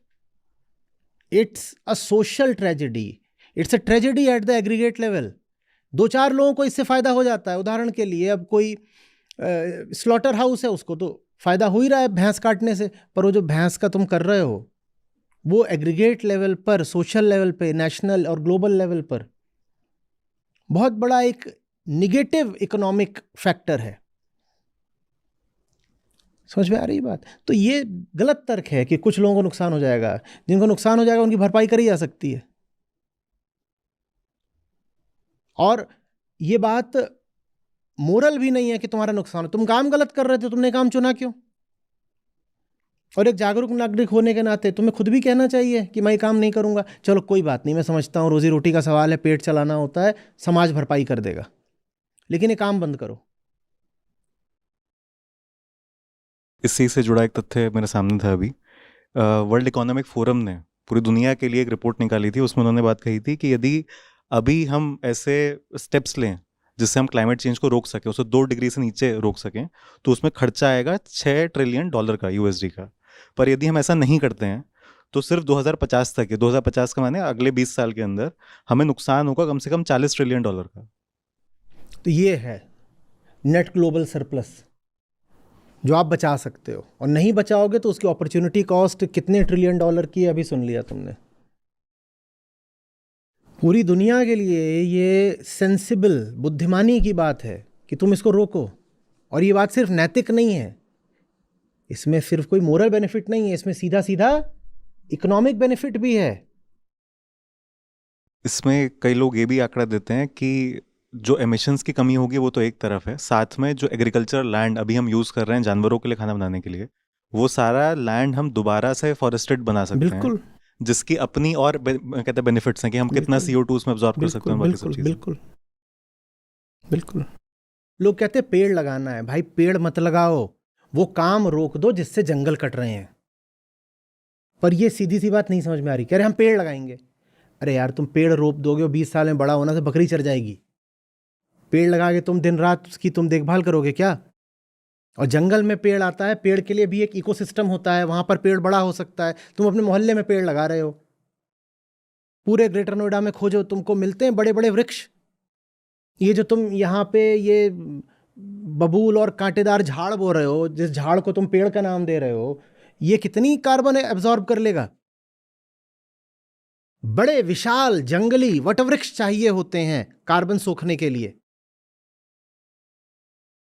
It's a social tragedy, it's a tragedy at the aggregate level. 2-4 लोगों को इससे फायदा हो जाता है। उदाहरण के लिए अब कोई स्लॉटर हाउस है, उसको तो फायदा हो ही रहा है भैंस काटने से, पर वो जो भैंस का तुम कर रहे हो वो एग्रीगेट लेवल पर, सोशल लेवल पे, नेशनल और ग्लोबल लेवल पर बहुत बड़ा एक निगेटिव इकोनॉमिक फैक्टर है। समझ में आ रही बात? तो ये गलत तर्क है कि कुछ लोगों को नुकसान हो जाएगा। जिनको नुकसान हो जाएगा उनकी भरपाई करी जा सकती है। और ये बात मोरल भी नहीं है कि तुम्हारा नुकसान हो, तुम काम गलत कर रहे थे, तुमने काम चुना क्यों? और एक जागरूक नागरिक होने के नाते तुम्हें खुद भी कहना चाहिए कि मैं ये काम नहीं करूंगा। चलो कोई बात नहीं, मैं समझता हूँ रोजी रोटी का सवाल है, पेट चलाना होता है, समाज भरपाई कर देगा, लेकिन ये काम बंद करो। इसी से जुड़ा एक तथ्य मेरे सामने था अभी। वर्ल्ड इकोनॉमिक फोरम ने पूरी दुनिया के लिए एक रिपोर्ट निकाली थी। उसमें उन्होंने बात कही थी कि यदि अभी हम ऐसे स्टेप्स लें जिससे हम क्लाइमेट चेंज को रोक सकें, उसे 2 डिग्री से नीचे रोक सकें, तो उसमें खर्चा आएगा $6 ट्रिलियन का, USD का। पर यदि हम ऐसा नहीं करते हैं तो सिर्फ 2050 तक है, 2050 का माने अगले 20 साल के अंदर हमें नुकसान होगा कम से कम $40 ट्रिलियन का। तो ये है नेट ग्लोबल सरप्लस जो आप बचा सकते हो, और नहीं बचाओगे तो उसकी अपॉर्चुनिटी कॉस्ट कितने ट्रिलियन डॉलर की है अभी सुन लिया तुमने। पूरी दुनिया के लिए ये सेंसिबल, बुद्धिमानी की बात है कि तुम इसको रोको। और ये बात सिर्फ नैतिक नहीं है, इसमें सिर्फ कोई मोरल बेनिफिट नहीं है, इसमें सीधा सीधा इकोनॉमिक बेनिफिट भी है। इसमें कई लोग ये भी आंकड़ा देते हैं कि जो एमिशंस की कमी होगी वो तो एक तरफ है, साथ में जो एग्रीकल्चर लैंड अभी हम यूज़ कर रहे हैं जानवरों के लिए खाना बनाने के लिए, वो सारा लैंड हम दोबारा से फॉरेस्टेड बना सकते बिल्कुल, हैं, जिसकी अपनी और कहते हैं बेनिफिट्स हैं कि हम कितना बिल्कुल, CO2 उसमें अब्जॉर्ब कर सकते हैं, बाकी सब बिल्कुल चीज़ें। बिल्कुल बिल्कुल। लोग कहते हैं पेड़ लगाना है, भाई पेड़ मत लगाओ, वो काम रोक दो जिससे जंगल कट रहे हैं। पर ये सीधी सी बात नहीं समझ में आ रही। कह रहे हम पेड़ लगाएंगे, अरे यार तुम पेड़ रोप दोगे और 20 साल में बड़ा होना से बकरी चर जाएगी। पेड़ लगा के तुम दिन रात उसकी तुम देखभाल करोगे क्या? और जंगल में पेड़ आता है, पेड़ के लिए भी एक इकोसिस्टम होता है, वहां पर पेड़ बड़ा हो सकता है। तुम अपने मोहल्ले में पेड़ लगा रहे हो, पूरे ग्रेटर नोएडा में खोजो, तुमको मिलते हैं बड़े बड़े वृक्ष। ये जो तुम यहाँ पे ये बबूल और कांटेदार झाड़ बो रहे हो, जिस झाड़ को तुम पेड़ का नाम दे रहे हो, ये कितनी कार्बन एब्जॉर्ब कर लेगा? बड़े विशाल जंगली वटवृक्ष चाहिए होते हैं कार्बन सोखने के लिए।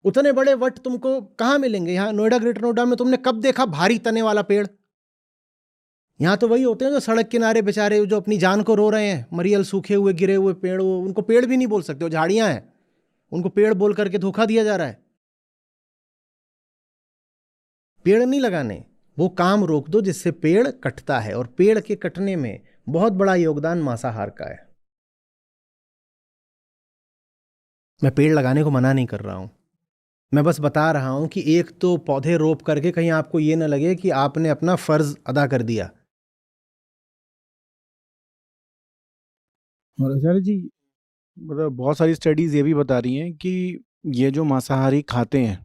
उतने बड़े वट तुमको कहाँ मिलेंगे? यहाँ नोएडा, ग्रेटर नोएडा में तुमने कब देखा भारी तने वाला पेड़? यहाँ तो वही होते हैं जो सड़क किनारे बेचारे जो अपनी जान को रो रहे हैं, मरियल सूखे हुए गिरे हुए पेड़, उनको पेड़ भी नहीं बोल सकते, वो झाड़ियाँ हैं, उनको पेड़ बोल करके धोखा दिया जा रहा है। पेड़ नहीं लगाने, वो काम रोक दो जिससे पेड़ कटता है, और पेड़ के कटने में बहुत बड़ा योगदान मांसाहार का है। मैं पेड़ लगाने को मना नहीं कर रहा हूं, मैं बस बता रहा हूं कि एक तो पौधे रोप करके कहीं आपको ये ना लगे कि आपने अपना फर्ज अदा कर दिया। और आचार्य जी, मतलब बहुत सारी स्टडीज़ ये भी बता रही हैं कि ये जो मांसाहारी खाते हैं,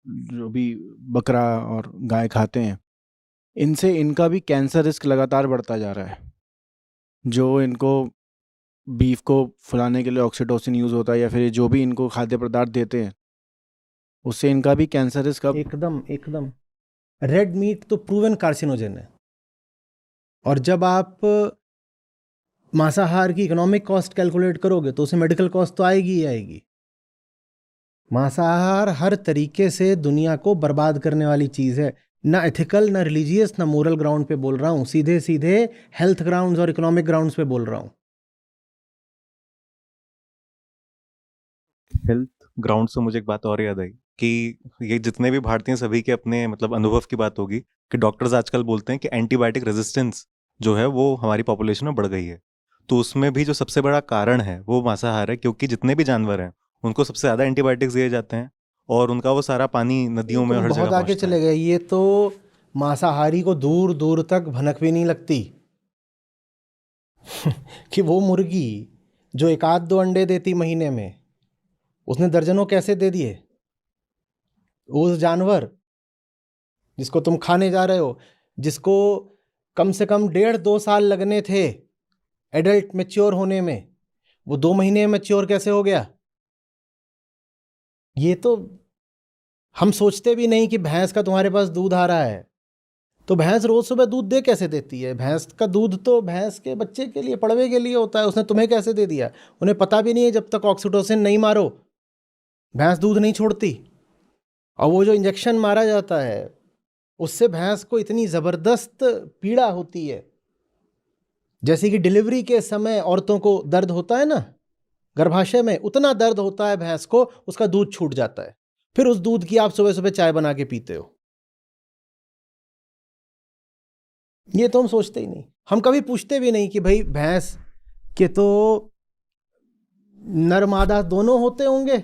जो भी बकरा और गाय खाते हैं, इनसे इनका भी कैंसर रिस्क लगातार बढ़ता जा रहा है। जो इनको बीफ को फुलाने के लिए ऑक्सीटोसिन यूज़ होता है, या फिर जो भी इनको खाद्य पदार्थ देते हैं, उससे इनका भी कैंसर रिस्क अब एकदम एकदम रेड मीट तो प्रूवन कार्सिनोजन है। और जब आप मांसाहार की इकोनॉमिक कॉस्ट कैलकुलेट करोगे तो उसे मेडिकल कॉस्ट तो आएगी ही आएगी। मांसाहार हर तरीके से दुनिया को बर्बाद करने वाली चीज़ है, ना एथिकल, ना रिलीजियस, ना मोरल ग्राउंड पे बोल रहा हूँ, सीधे सीधे हेल्थ ग्राउंड्स और इकोनॉमिक ग्राउंड्स पे बोल रहा हूँ। हेल्थ ग्राउंड से मुझे एक बात और याद आई कि ये जितने भी भारतीय सभी के अपने मतलब अनुभव की बात होगी कि डॉक्टर्स आजकल बोलते हैं कि एंटीबायोटिक रेजिस्टेंस जो है वो हमारी पॉपुलेशन में बढ़ गई है। तो उसमें भी जो सबसे बड़ा कारण है वो मांसाहार है, क्योंकि जितने भी जानवर हैं उनको सबसे ज़्यादा एंटीबायोटिक्स दिए जाते हैं और उनका वो सारा पानी नदियों में हर जगह बहुत आगे पहुंचता चले है। गए, ये तो मांसाहारी को दूर दूर तक भनक भी नहीं लगती। कि वो मुर्गी जो एक आध दो अंडे देती महीने में, उसने दर्जनों कैसे दे दिए। उस जानवर जिसको तुम खाने जा रहे हो, जिसको कम से कम 1.5-2 साल लगने थे एडल्ट मैच्योर होने में, वो 2 महीने में मैच्योर कैसे हो गया। ये तो हम सोचते भी नहीं कि भैंस का तुम्हारे पास दूध आ रहा है, तो भैंस रोज सुबह दूध दे कैसे देती है। भैंस का दूध तो भैंस के बच्चे के लिए, पड़वे के लिए होता है, उसने तुम्हें कैसे दे दिया। उन्हें पता भी नहीं है, जब तक ऑक्सीटोसिन नहीं मारो भैंस दूध नहीं छोड़ती। और वो जो इंजेक्शन मारा जाता है उससे भैंस को इतनी ज़बरदस्त पीड़ा होती है, जैसे कि डिलीवरी के समय औरतों को दर्द होता है ना गर्भाशय में, उतना दर्द होता है भैंस को, उसका दूध छूट जाता है। फिर उस दूध की आप सुबह सुबह चाय बना के पीते हो। ये तो हम सोचते ही नहीं, हम कभी पूछते भी नहीं कि भाई भैंस के तो नर मादा दोनों होते होंगे,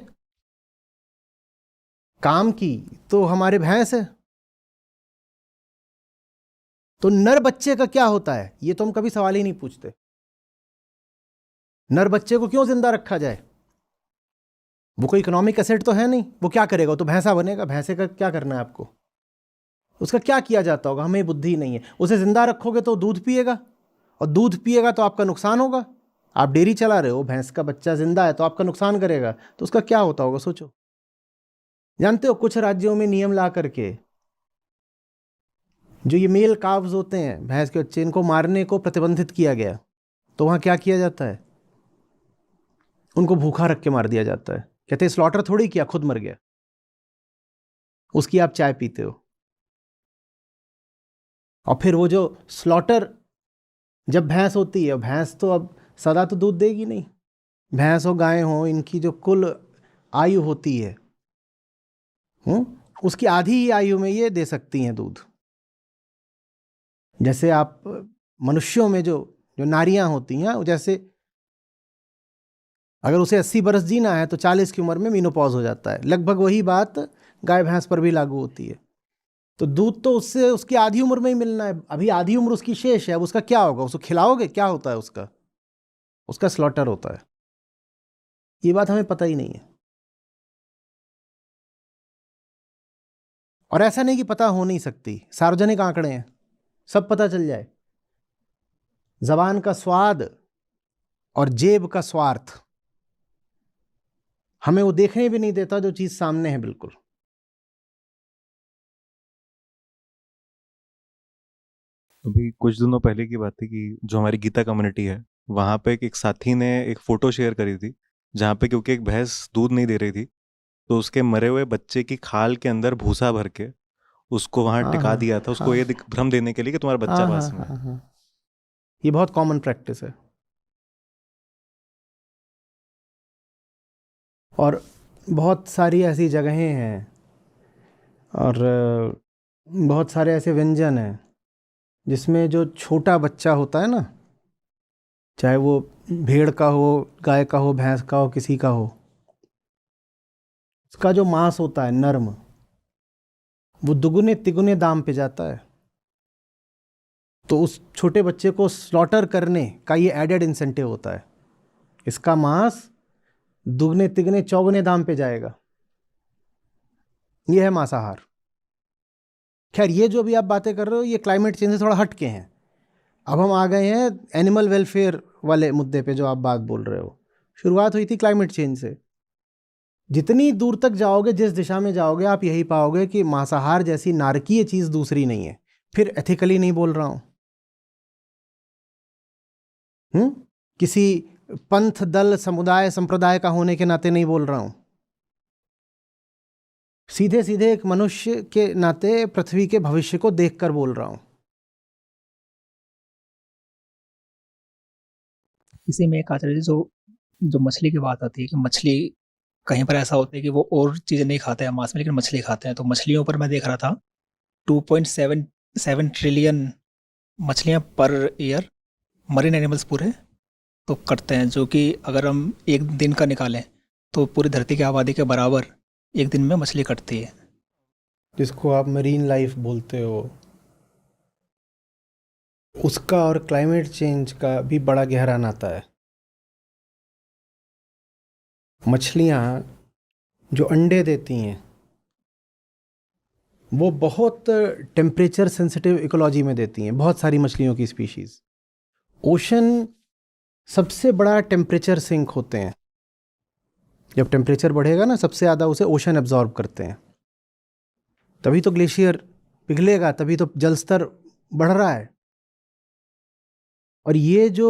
काम की तो हमारे भैंस है, तो नर बच्चे का क्या होता है, ये तो हम कभी सवाल ही नहीं पूछते। नर बच्चे को क्यों जिंदा रखा जाए, वो कोई इकोनॉमिक एसेट तो है नहीं, वो क्या करेगा, तो भैंसा बनेगा। भैंसे का क्या करना है आपको, उसका क्या किया जाता होगा, हमें बुद्धि नहीं है। उसे जिंदा रखोगे तो दूध पिएगा, और दूध पिएगा तो आपका नुकसान होगा। आप डेयरी चला रहे हो, भैंस का बच्चा जिंदा है तो आपका नुकसान करेगा, तो उसका क्या होता होगा सोचो। जानते हो कुछ राज्यों में नियम ला करके जो ये मेल काव्स होते हैं भैंस के बच्चे, इनको मारने को प्रतिबंधित किया गया। तो वहां क्या किया जाता है, उनको भूखा रख के मार दिया जाता है। कहते हैं स्लॉटर थोड़ी किया, खुद मर गया, उसकी आप चाय पीते हो। और फिर वो जो स्लॉटर, जब भैंस होती है, भैंस तो अब सदा तो दूध देगी नहीं, भैंस हो गाय हो, इनकी जो कुल आयु होती है उसकी आधी ही आयु में ये दे सकती हैं दूध। जैसे आप मनुष्यों में जो नारियां होती हैं, जैसे अगर उसे 80 बरस जीना है तो 40 की उम्र में मीनोपॉज हो जाता है। लगभग वही बात गाय भैंस पर भी लागू होती है। तो दूध तो उससे उसकी आधी उम्र में ही मिलना है, अभी आधी उम्र उसकी शेष है। अब उसका क्या होगा, उसको खिलाओगे, क्या होता है उसका स्लॉटर होता है। ये बात हमें पता ही नहीं है। और ऐसा नहीं कि पता हो नहीं सकती, सार्वजनिक आंकड़े हैं, सब पता चल जाए। जबान का स्वाद और जेब का स्वार्थ हमें वो देखने भी नहीं देता जो चीज सामने है बिल्कुल। अभी कुछ दिनों पहले की बात थी कि जो हमारी गीता कम्युनिटी है वहाँ पे एक साथी ने एक फ़ोटो शेयर करी थी, जहाँ पे क्योंकि एक भैंस दूध नहीं दे रही थी तो उसके मरे हुए बच्चे की खाल के अंदर भूसा भर के उसको वहाँ टिका दिया था, उसको ये भ्रम देने के लिए कि तुम्हारा बच्चा पास में है। ये बहुत कॉमन प्रैक्टिस है। और बहुत सारी ऐसी जगहें हैं और बहुत सारे ऐसे व्यंजन हैं जिसमें जो छोटा बच्चा होता है ना, चाहे वो भेड़ का हो, गाय का हो, भैंस का हो, किसी का हो, उसका जो मांस होता है नर्म, वो दुगुने तिगुने दाम पे जाता है। तो उस छोटे बच्चे को स्लॉटर करने का ये एडेड इंसेंटिव होता है, इसका मांस दुगने तिगने चौगुने दाम पे जाएगा। ये है मांसाहार। खैर ये जो भी आप बातें कर रहे हो ये क्लाइमेट चेंज से थोड़ा हट के हैं। अब हम आ गए हैं एनिमल वेलफेयर वाले मुद्दे पे जो आप बात बोल रहे हो। शुरुआत हुई थी क्लाइमेट चेंज से। जितनी दूर तक जाओगे, जिस दिशा में जाओगे, आप यही पाओगे कि मांसाहार जैसी नारकीय चीज दूसरी नहीं है। फिर एथिकली नहीं बोल रहा हूं, किसी पंथ, दल, समुदाय, संप्रदाय का होने के नाते नहीं बोल रहा हूं, सीधे सीधे एक मनुष्य के नाते पृथ्वी के भविष्य को देखकर बोल रहा हूं। इसी में एक आचार्य जी जो मछली की बात आती है कि मछली कहीं पर ऐसा होता है कि वो और चीज़ें नहीं खाते हैं मांस में, लेकिन मछली खाते हैं। तो मछलियों पर मैं देख रहा था 2.77 ट्रिलियन मछलियाँ पर ईयर मरीन एनिमल्स पूरे तो कटते हैं, जो कि अगर हम एक दिन का निकालें तो पूरी धरती की आबादी के बराबर एक दिन में मछली कटती है। जिसको आप मरीन लाइफ बोलते हो। उसका और क्लाइमेट चेंज का भी बड़ा गहरा नाता है। मछलियाँ जो अंडे देती हैं वो बहुत टेम्परेचर सेंसिटिव इकोलॉजी में देती हैं, बहुत सारी मछलियों की स्पीशीज़। ओशन सबसे बड़ा टेम्परेचर सिंक होते हैं। जब टेम्परेचर बढ़ेगा ना, सबसे ज़्यादा उसे ओशन एब्जॉर्ब करते हैं, तभी तो ग्लेशियर पिघलेगा, तभी तो जल स्तर बढ़ रहा है। और ये जो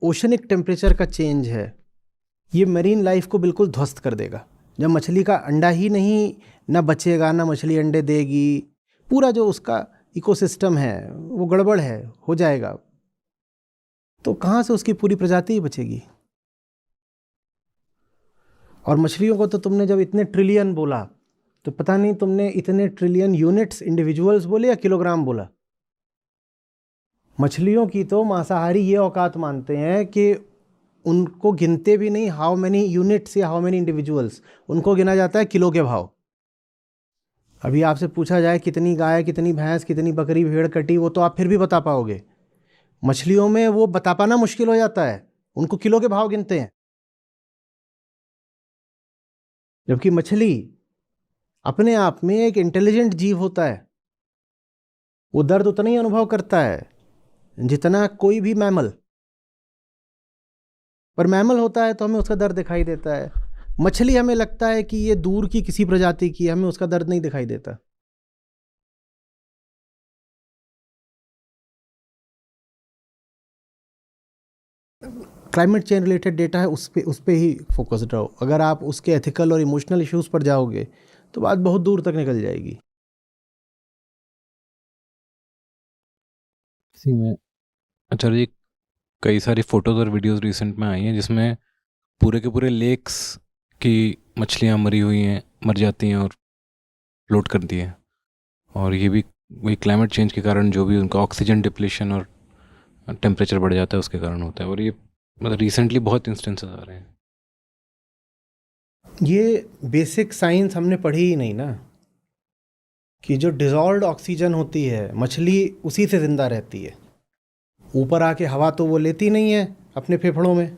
ओशनिक टेम्परेचर का चेंज है, ये मरीन लाइफ को बिल्कुल ध्वस्त कर देगा। जब मछली का अंडा ही नहीं ना बचेगा, ना मछली अंडे देगी, पूरा जो उसका इकोसिस्टम है वो गड़बड़ है, हो जाएगा, तो कहाँ से उसकी पूरी प्रजाति ही बचेगी। और मछलियों को तो तुमने जब इतने ट्रिलियन बोला, तो पता नहीं तुमने इतने ट्रिलियन यूनिट्स इंडिविजुअल्स बोले या किलोग्राम बोला। मछलियों की तो मांसाहारी ये औकात मानते हैं कि उनको गिनते भी नहीं हाउ मेनी यूनिट्स या हाउ मेनी इंडिविजुअल्स, उनको गिना जाता है किलो के भाव। अभी आपसे पूछा जाए कितनी गाय, कितनी भैंस, कितनी बकरी, भेड़ कटी, वो तो आप फिर भी बता पाओगे। मछलियों में वो बता पाना मुश्किल हो जाता है, उनको किलो के भाव गिनते हैं। जबकि मछली अपने आप में एक इंटेलिजेंट जीव होता है, वो दर्द उतना ही अनुभव करता है जितना कोई भी मैमल। पर मैमल होता है तो हमें उसका दर्द दिखाई देता है। मछली हमें लगता है कि ये दूर की किसी प्रजाति की, हमें उसका दर्द नहीं दिखाई देता। क्लाइमेट चेंज रिलेटेड डेटा है, उस पे ही फोकस्ड रहो। अगर आप उसके एथिकल और इमोशनल इश्यूज पर जाओगे तो बात बहुत दूर तक निकल जाएगी। इसी में आचार्य जी, कई सारी फोटोज़ और वीडियोस रिसेंट में आई हैं जिसमें पूरे के पूरे लेक्स की मछलियाँ मरी हुई हैं, मर जाती हैं और फ्लोट करती हैं। और ये भी वही क्लाइमेट चेंज के कारण जो भी उनका ऑक्सीजन डिप्लीशन और टेम्परेचर बढ़ जाता है उसके कारण होता है। और ये मतलब रिसेंटली बहुत इंस्टेंसेस आ रहे हैं। ये बेसिक साइंस हमने पढ़ी ही नहीं ना, कि जो डिजॉल्व्ड ऑक्सीजन होती है मछली उसी से ज़िंदा रहती है। ऊपर आके हवा तो वो लेती नहीं है अपने फेफड़ों में,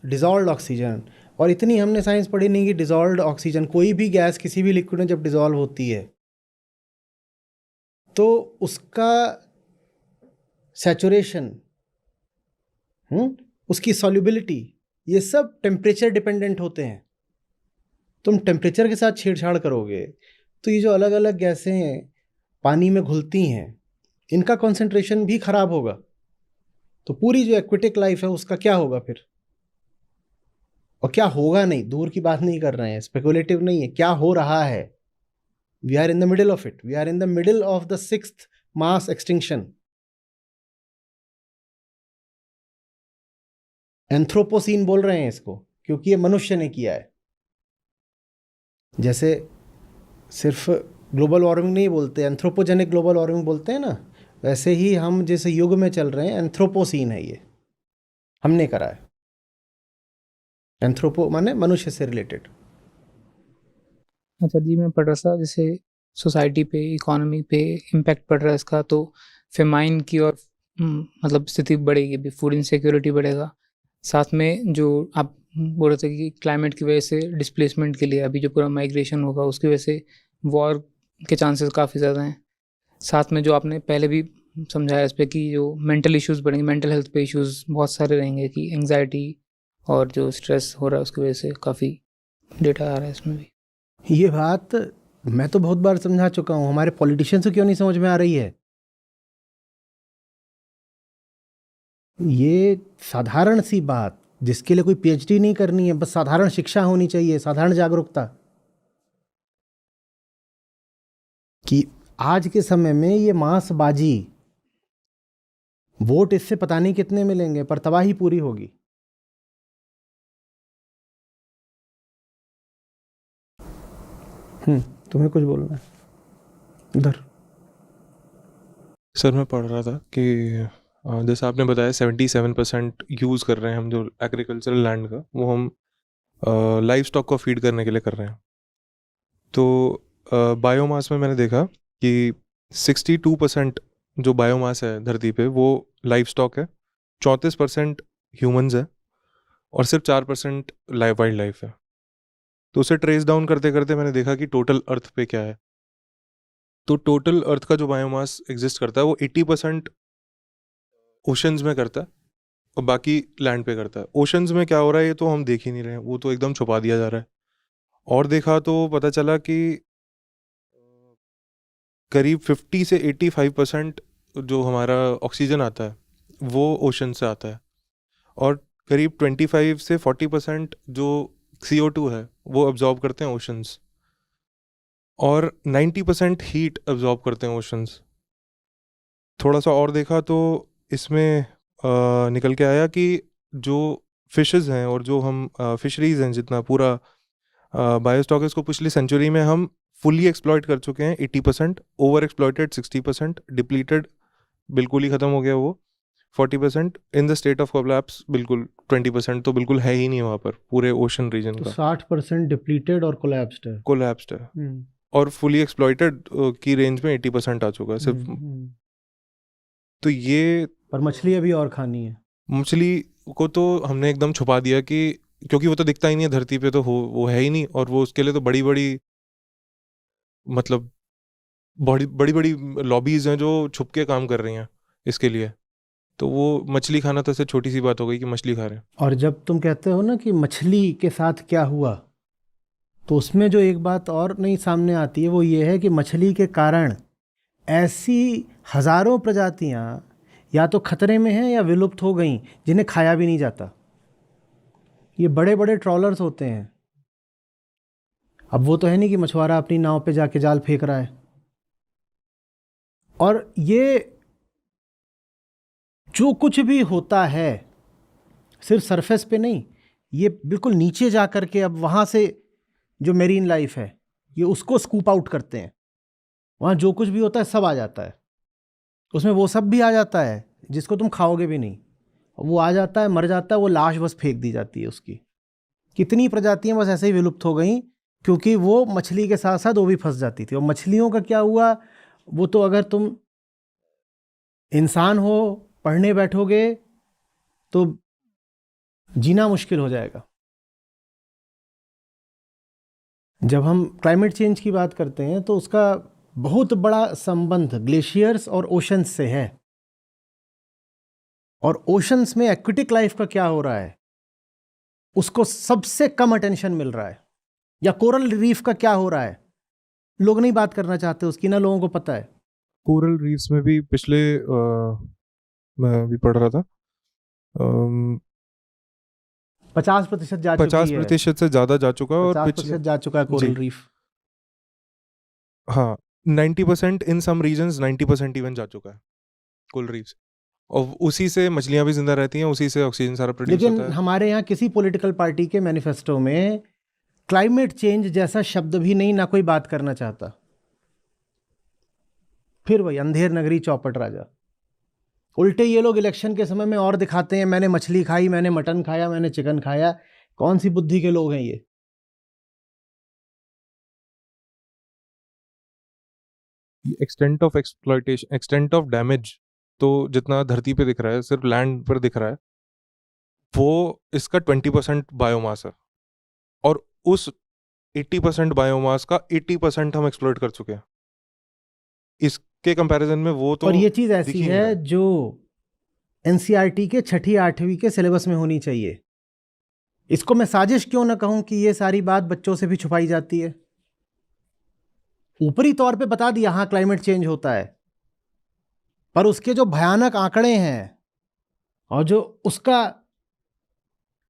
डिजॉल्व्ड ऑक्सीजन। और इतनी हमने साइंस पढ़ी नहीं कि डिजॉल्व्ड ऑक्सीजन, कोई भी गैस किसी भी लिक्विड में जब डिजॉल्व होती है तो उसका सैचुरेशन, उसकी सॉल्युबिलिटी, ये सब टेम्परेचर डिपेंडेंट होते हैं। तुम टेम्परेचर के साथ छेड़छाड़ करोगे तो ये जो अलग अलग गैसें पानी में घुलती हैं, इनका कॉन्सेंट्रेशन भी खराब होगा। तो पूरी जो एक्वेटिक लाइफ है उसका क्या होगा फिर, और क्या होगा नहीं, दूर की बात नहीं कर रहे हैं, स्पेकुलेटिव नहीं है, क्या हो रहा है। We are in the middle of it, we are in the middle of the 6th mass extinction. Anthropocene बोल रहे हैं इसको क्योंकि ये मनुष्य ने किया है। जैसे सिर्फ ग्लोबल वार्मिंग नहीं बोलते, एंथ्रोपोजेनिक ग्लोबल वार्मिंग बोलते हैं ना, वैसे ही हम जिस युग में चल रहे हैं एंथ्रोपोसीन है, ये हमने करा है। एंथ्रोपो माने मनुष्य से रिलेटेड। अच्छा जी, मैं पढ़ रहा था जैसे सोसाइटी पे, इकोनॉमी पे इम्पैक्ट पड़ रहा है इसका, तो फेमाइन की और मतलब स्थिति बढ़ेगी, भी फूड इनसिक्योरिटी बढ़ेगा। साथ में जो आप बोल रहे थे कि क्लाइमेट की वजह से डिस्प्लेसमेंट के लिए अभी जो पूरा माइग्रेशन होगा उसकी वजह से वॉर के चांसेस काफ़ी ज़्यादा हैं। साथ में जो आपने पहले भी समझाया इस पर कि जो मेंटल इश्यूज़ बढ़ेंगे, मेंटल हेल्थ पे इश्यूज़ बहुत सारे रहेंगे, कि एंग्जाइटी और जो स्ट्रेस हो रहा है उसकी वजह से काफ़ी डेटा आ रहा है इसमें भी। ये बात मैं तो बहुत बार समझा चुका हूँ, हमारे पॉलिटिशियंस को क्यों नहीं समझ में आ रही है। ये साधारण सी बात, जिसके लिए कोई पीएचडी नहीं करनी है, बस साधारण शिक्षा होनी चाहिए, साधारण जागरूकता, कि आज के समय में ये मांसबाजी, वोट इससे पता नहीं कितने मिलेंगे पर तबाही पूरी होगी। तुम्हें कुछ बोलना है इधर? सर मैं पढ़ रहा था कि जैसे आपने बताया 77% यूज़ कर रहे हैं हम जो एग्रीकल्चरल लैंड का, वो हम लाइव स्टॉक को फीड करने के लिए कर रहे हैं। तो बायोमास में मैंने देखा कि 62% जो बायोमास है धरती पे वो लाइफ स्टॉक है, 34% ह्यूमंस है और सिर्फ 4% वाइल्ड लाइफ है। तो उसे ट्रेस डाउन करते करते मैंने देखा कि टोटल अर्थ पे क्या है। तो टोटल अर्थ का जो बायोमास एग्जिस्ट करता है वो 80% ओशंस में करता है और बाकी लैंड पे करता है। ओशंस में क्या हो रहा है ये तो हम देख ही नहीं रहे हैं, वो तो एकदम छुपा दिया जा रहा है। और देखा तो पता चला कि करीब 50 से 85% जो हमारा ऑक्सीजन आता है वो ओशन से आता है और करीब 25 से 40% जो CO2 है वो अब्जॉर्ब करते हैं ओशंस और 90% हीट अब्जॉर्ब करते हैं ओशंस। थोड़ा सा और देखा तो इसमें निकल के आया कि जो फिशेस हैं और जो हम फिशरीज हैं, जितना पूरा बायोस्टॉक है इसको पिछली सेंचुरी में हम फुली एक्सप्लॉइट कर चुके हैं 80%, ओवर एक्सप्लॉइटेड 60%, डिप्लीटेड बिल्कुल ही ख़त्म हो गया वो 40%, in the state of collapse बिल्कुल 20% तो बिल्कुल है ही नहीं वहाँ पर पूरे ओशन रीजन तो का। 60% डिप्लीटेड और कोलैप्स्ड है। कोलैप्स्ड है और फुली एक्सप्लॉइटेड की रेंज में 80% आ चुका है सिर्फ। तो ये पर मछली अभी और खानी है। मछली को तो हमने एकदम छुपा दिया कि क्योंकि वो तो दिखता ही नहीं है धरती पे, तो वो है ही नहीं। और वो उसके लिए तो बड़ी बड़ी मतलब बड़ी बड़ी लॉबीज हैं जो छुप के काम कर रही हैं इसके लिए। तो वो मछली खाना तो ऐसे छोटी सी बात हो गई कि मछली खा रहे हैं। और जब तुम कहते हो ना कि मछली के साथ क्या हुआ, तो उसमें जो एक बात और नहीं सामने आती है वो ये है कि मछली के कारण ऐसी हज़ारों प्रजातियां या तो खतरे में हैं या विलुप्त हो गई जिन्हें खाया भी नहीं जाता। ये बड़े बड़े ट्रॉलर्स होते हैं। अब वो तो है नहीं कि मछुआरा अपनी नाव पे जाके जाल फेंक रहा है। और ये जो कुछ भी होता है सिर्फ सरफेस पे नहीं, ये बिल्कुल नीचे जा कर के अब वहाँ से जो मेरीन लाइफ है ये उसको स्कूप आउट करते हैं। वहाँ जो कुछ भी होता है सब आ जाता है, उसमें वो सब भी आ जाता है जिसको तुम खाओगे भी नहीं। वो आ जाता है, मर जाता है, वो लाश बस फेंक दी जाती है उसकी। कितनी प्रजातियां बस ऐसे ही विलुप्त हो गई क्योंकि वो मछली के साथ साथ वो भी फंस जाती थी। और मछलियों का क्या हुआ, वो तो अगर तुम इंसान हो पढ़ने बैठोगे तो जीना मुश्किल हो जाएगा। जब हम क्लाइमेट चेंज की बात करते हैं तो उसका बहुत बड़ा संबंध ग्लेशियर्स और ओशंस से है। और ओशंस में एक्वेटिक लाइफ का क्या हो रहा है उसको सबसे कम अटेंशन मिल रहा है। या कोरल रीफ का क्या हो रहा है, लोग नहीं बात करना चाहते उसकी, ना लोगों को पता है। कोरल रीफ्स में भी पिछले मैं भी पढ़ रहा था 50% जा चुकी है। 50% से ज़्यादा जा चुका है। और 50% जा चुका है कोरल रीफ। हाँ 90% इन सम रीजन्स 90% इवन जा चुका है कोरल रीफ्स। और उसी से मछलियां भी जिंदा रहती हैं, उसी से ऑक्सीजन सारा प्रोड्यूस होता है। लेकिन हमारे यहाँ किसी पॉलिटिकल पार्टी के मैनिफेस्टो में क्लाइमेट चेंज जैसा शब्द भी नहीं, ना कोई बात करना चाहता। फिर वही अंधेर नगरी चौपट राजा। उल्टे ये लोग इलेक्शन के समय में और दिखाते हैं मैंने मछली खाई, मैंने मटन खाया, मैंने चिकन खाया। कौन सी बुद्धि के लोग हैं ये? Extent of exploitation, extent of damage तो जितना धरती पे दिख रहा है, सिर्फ लैंड पर दिख रहा है, वो इसका 20% बायोमास है। और उस 80% बायोमास का 80% हम एक्सप्लॉइट कर चुके हैं। इसके कंपैरिजन में वो तो और ये चीज़ दिख ऐसी ही नहीं रहा है जो NCERT के 6ठी 8वीं के सिलेबस में होनी चाहिए। इसको मैं साजिश क्यों ना कहूं कि ये सारी बात बच्चों से भी छुपाई जाती है। ऊपरी तौर पे बता दिया हाँ क्लाइमेट चेंज होता है, पर उसके जो भयानक आंकड़े हैं और जो उसका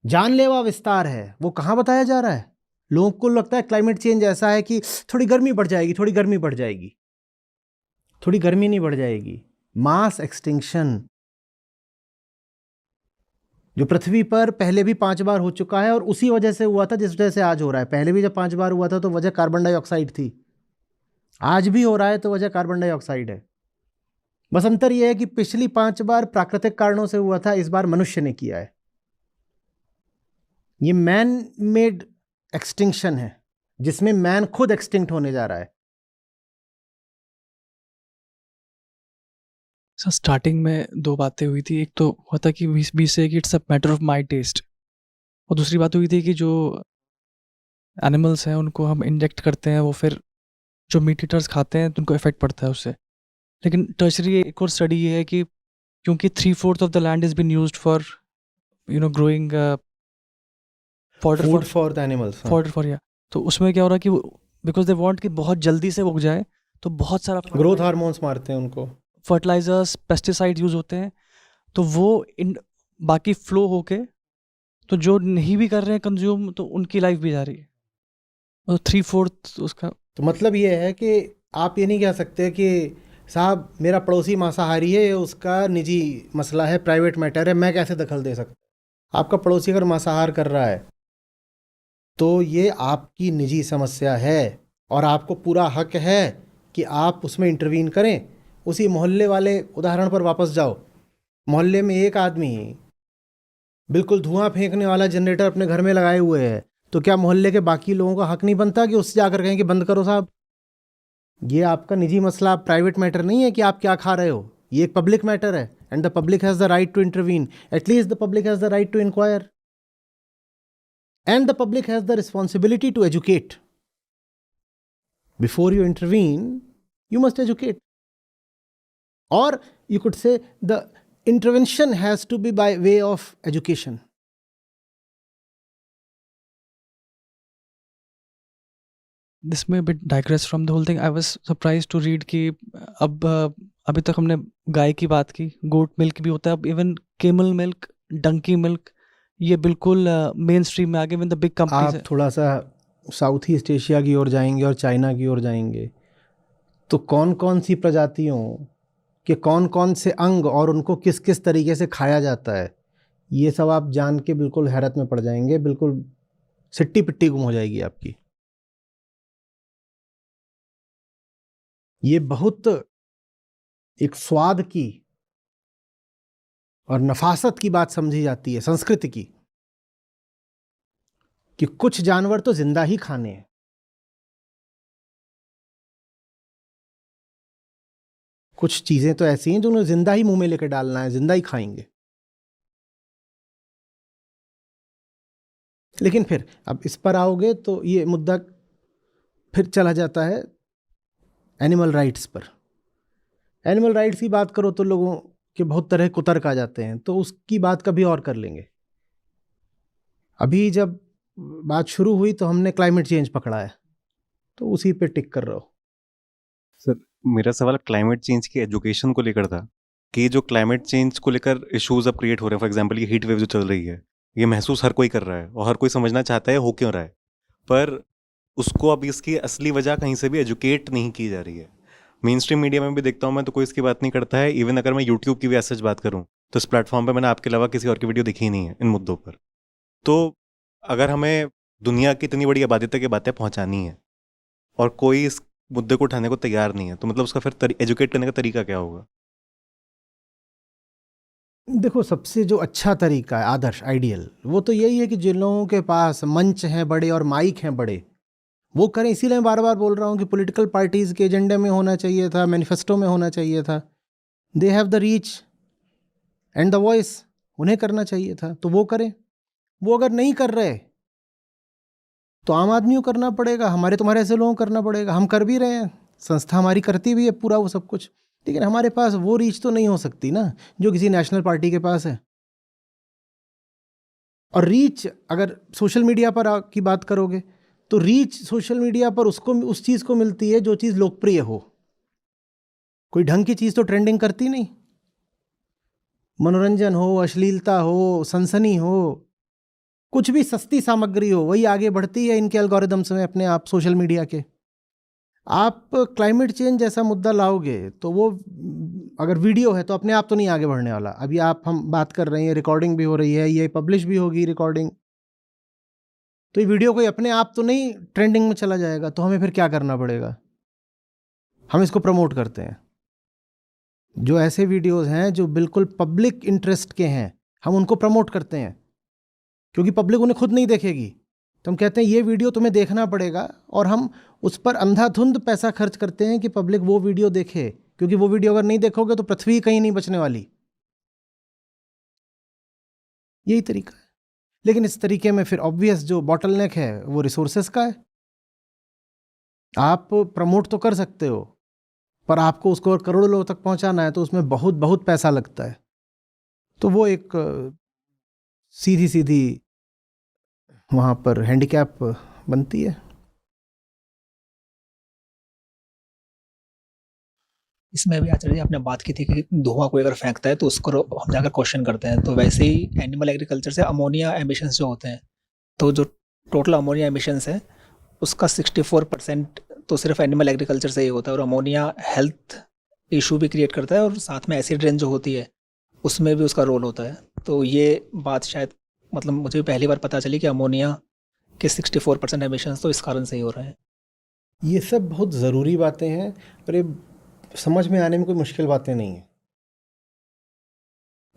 जानलेवा विस्तार है वो कहाँ बताया जा रहा है। लोगों को लगता है क्लाइमेट चेंज ऐसा है कि थोड़ी गर्मी बढ़ जाएगी, थोड़ी गर्मी बढ़ जाएगी। थोड़ी गर्मी नहीं बढ़ जाएगी। मास एक्सटिंक्शन जो पृथ्वी पर पहले भी 5 बार हो चुका है और उसी वजह से हुआ था जिस वजह से आज हो रहा है। पहले भी जब 5 बार हुआ था तो वजह कार्बन डाइऑक्साइड थी, आज भी हो रहा है तो वजह कार्बन डाइऑक्साइड है। बस अंतर यह है कि पिछली 5 बार प्राकृतिक कारणों से हुआ था, इस बार मनुष्य ने किया है। ये मैन मेड एक्सटिंक्शन है जिसमें मैन खुद एक्सटिंक्ट होने जा रहा है। सर स्टार्टिंग में दो बातें हुई थी। एक तो हुआ था कि वी से कि it's a matter of my taste, और दूसरी बात हुई थी कि जो एनिमल्स हैं उनको हम इंजेक्ट करते हैं, वो फिर जो मीट ईटर्स खाते हैं तो उनको इफेक्ट पड़ता है उससे। लेकिन टर्शरी एक और स्टडी ये है कि क्योंकि 3/4 of the land is been used for growing food for the animals. For या, तो उसमें क्या हो रहा है कि बिकॉज दे वांट कि बहुत जल्दी से उग जाए, तो बहुत सारा ग्रोथ हार्मोन्स मारते हैं उनको, फर्टिलाइजर्स पेस्टिसाइड यूज़ होते हैं, तो वो इन बाकी फ्लो होके, तो जो नहीं भी कर रहे हैं कंज्यूम तो उनकी लाइफ भी जा रही है। और 3/4 उसका तो मतलब ये है कि आप ये नहीं कह सकते कि साहब मेरा पड़ोसी मांसाहारी है, ये उसका निजी मसला है, प्राइवेट मैटर है, मैं कैसे दखल दे सकता। आपका पड़ोसी अगर मांसाहार कर रहा है तो ये आपकी निजी समस्या है और आपको पूरा हक है कि आप उसमें इंटरवीन करें। उसी मोहल्ले वाले उदाहरण पर वापस जाओ, मोहल्ले में एक आदमी बिल्कुल धुआं फेंकने वाला जनरेटर अपने घर में लगाए हुए है, तो क्या मोहल्ले के बाकी लोगों का हक नहीं बनता कि उससे जाकर कहें कि बंद करो साहब? ये आपका निजी मसला, प्राइवेट मैटर नहीं है कि आप क्या खा रहे हो, ये एक पब्लिक मैटर है and the public has the right to intervene, at least the public has the right to inquire and the public has the responsibility to educate. Before you intervene, you must educate. Or you could say the intervention has to be by way of education. This में bit digress from the whole thing. I was surprise to read कि अब अभी तक हमने गाय की बात की, goat milk भी होता है, अब even camel milk, donkey milk, ये बिल्कुल मेन स्ट्रीम में आ गए। द बिग कंपनीज आप थोड़ा सा साउथ ईस्ट एशिया की ओर जाएंगे और चाइना की ओर जाएंगे तो कौन कौन सी प्रजातियों के कौन कौन से अंग और उनको किस किस तरीके से खाया जाता है, ये सब आप जान के बिल्कुल हैरत में पड़ जाएंगे, बिल्कुल सिट्टी पिट्टी गुम हो जाएगी आपकी। ये बहुत एक स्वाद की और नफासत की बात समझी जाती है संस्कृति की कि कुछ जानवर तो जिंदा ही खाने हैं। कुछ चीजें तो ऐसी हैं जो उन्हें जिंदा ही मुंह में लेकर डालना है, जिंदा ही खाएंगे। लेकिन फिर अब इस पर आओगे तो ये मुद्दा फिर चला जाता है एनिमल राइट्स पर। एनिमल राइट्स की बात करो तो लोगों के बहुत तरह कुतर्क आ जाते हैं, तो उसकी बात कभी और कर लेंगे। अभी जब बात शुरू हुई तो हमने क्लाइमेट चेंज पकड़ा है, तो उसी पे टिक कर रहो। सर मेरा सवाल क्लाइमेट चेंज की एजुकेशन को लेकर था कि जो क्लाइमेट चेंज को लेकर इश्यूज अब क्रिएट हो रहे हैं, फॉर एग्जांपल ये हीट वेव जो चल रही है, ये महसूस हर कोई कर रहा है और हर कोई समझना चाहता है हो क्यों रहा है, पर उसको अब इसकी असली वजह कहीं से भी एजुकेट नहीं की जा रही है। मेन स्ट्रीम मीडिया में भी देखता हूँ मैं तो कोई इसकी बात नहीं करता है। इवन अगर मैं यूट्यूब की भी ऐसे बात करूँ तो इस प्लेटफॉर्म पर मैंने आपके अलावा किसी और की वीडियो देखी ही नहीं है इन मुद्दों पर। तो अगर हमें दुनिया की इतनी बड़ी आबादी तक ये बातें पहुँचानी है और कोई इस मुद्दे को उठाने को तैयार नहीं है, तो मतलब उसका फिर एजुकेट करने का तरीका क्या होगा? देखो, सबसे जो अच्छा तरीका है, आदर्श, आइडियल, वो तो यही है कि जिन लोगों के पास मंच हैं बड़े और माइक हैं बड़े, वो करें। इसीलिए मैं बार बार बोल रहा हूँ कि पॉलिटिकल पार्टीज़ के एजेंडे में होना चाहिए था, मैनिफेस्टो में होना चाहिए था। They have the reach and the voice, उन्हें करना चाहिए था, तो वो करें। वो अगर नहीं कर रहे तो आम आदमी को करना पड़ेगा, हमारे तुम्हारे ऐसे लोगों को करना पड़ेगा। हम कर भी रहे हैं, संस्था हमारी करती भी है पूरा वो सब कुछ, लेकिन हमारे पास वो रीच तो नहीं हो सकती ना जो किसी नेशनल पार्टी के पास है। और रीच अगर सोशल मीडिया पर की बात करोगे तो रीच सोशल मीडिया पर उसको उस चीज़ को मिलती है जो चीज़ लोकप्रिय हो। कोई ढंग की चीज़ तो ट्रेंडिंग करती नहीं। मनोरंजन हो, अश्लीलता हो, सनसनी हो, कुछ भी सस्ती सामग्री हो, वही आगे बढ़ती है इनके एल्गोरिदम्स में अपने आप सोशल मीडिया के। आप क्लाइमेट चेंज जैसा मुद्दा लाओगे तो वो अगर वीडियो है तो अपने आप तो नहीं आगे बढ़ने वाला। अभी हम बात कर रहे हैं, रिकॉर्डिंग भी हो रही है, ये पब्लिश भी होगी रिकॉर्डिंग, तो ये वीडियो कोई अपने आप तो नहीं ट्रेंडिंग में चला जाएगा। तो हमें फिर क्या करना पड़ेगा? हम इसको प्रमोट करते हैं। जो ऐसे वीडियोस हैं जो बिल्कुल पब्लिक इंटरेस्ट के हैं, हम उनको प्रमोट करते हैं क्योंकि पब्लिक उन्हें खुद नहीं देखेगी। तो हम कहते हैं ये वीडियो तुम्हें देखना पड़ेगा, और हम उस पर अंधाधुंध पैसा खर्च करते हैं कि पब्लिक वो वीडियो देखे क्योंकि वो वीडियो अगर नहीं देखोगे तो पृथ्वी कहीं नहीं बचने वाली। यही तरीका है। लेकिन इस तरीके में फिर ऑब्वियस जो बॉटलनेक है वो रिसोर्सेस का है। आप प्रमोट तो कर सकते हो, पर आपको उसको और करोड़ों लोगों तक पहुंचाना है तो उसमें बहुत बहुत पैसा लगता है। तो वो एक सीधी सीधी वहाँ पर हैंडीकैप बनती है। इसमें भी आचार्य जी आपने बात की थी कि धुआं कोई अगर फेंकता है तो उसको हम जाकर क्वेश्चन करते हैं, तो वैसे ही एनिमल एग्रीकल्चर से अमोनिया एमिशंस जो होते हैं, तो जो टोटल अमोनिया एमिशंस है उसका 64% तो सिर्फ एनिमल एग्रीकल्चर से ही होता है, और अमोनिया हेल्थ इशू भी क्रिएट करता है, और साथ में एसिड रेन जो होती है उसमें भी उसका रोल होता है। तो ये बात शायद मतलब मुझे भी पहली बार पता चली कि अमोनिया के 64% एमिशंस तो इस कारण से ही हो रहे हैं। ये सब बहुत ज़रूरी बातें हैं और ये समझ में आने में कोई मुश्किल बातें नहीं हैं।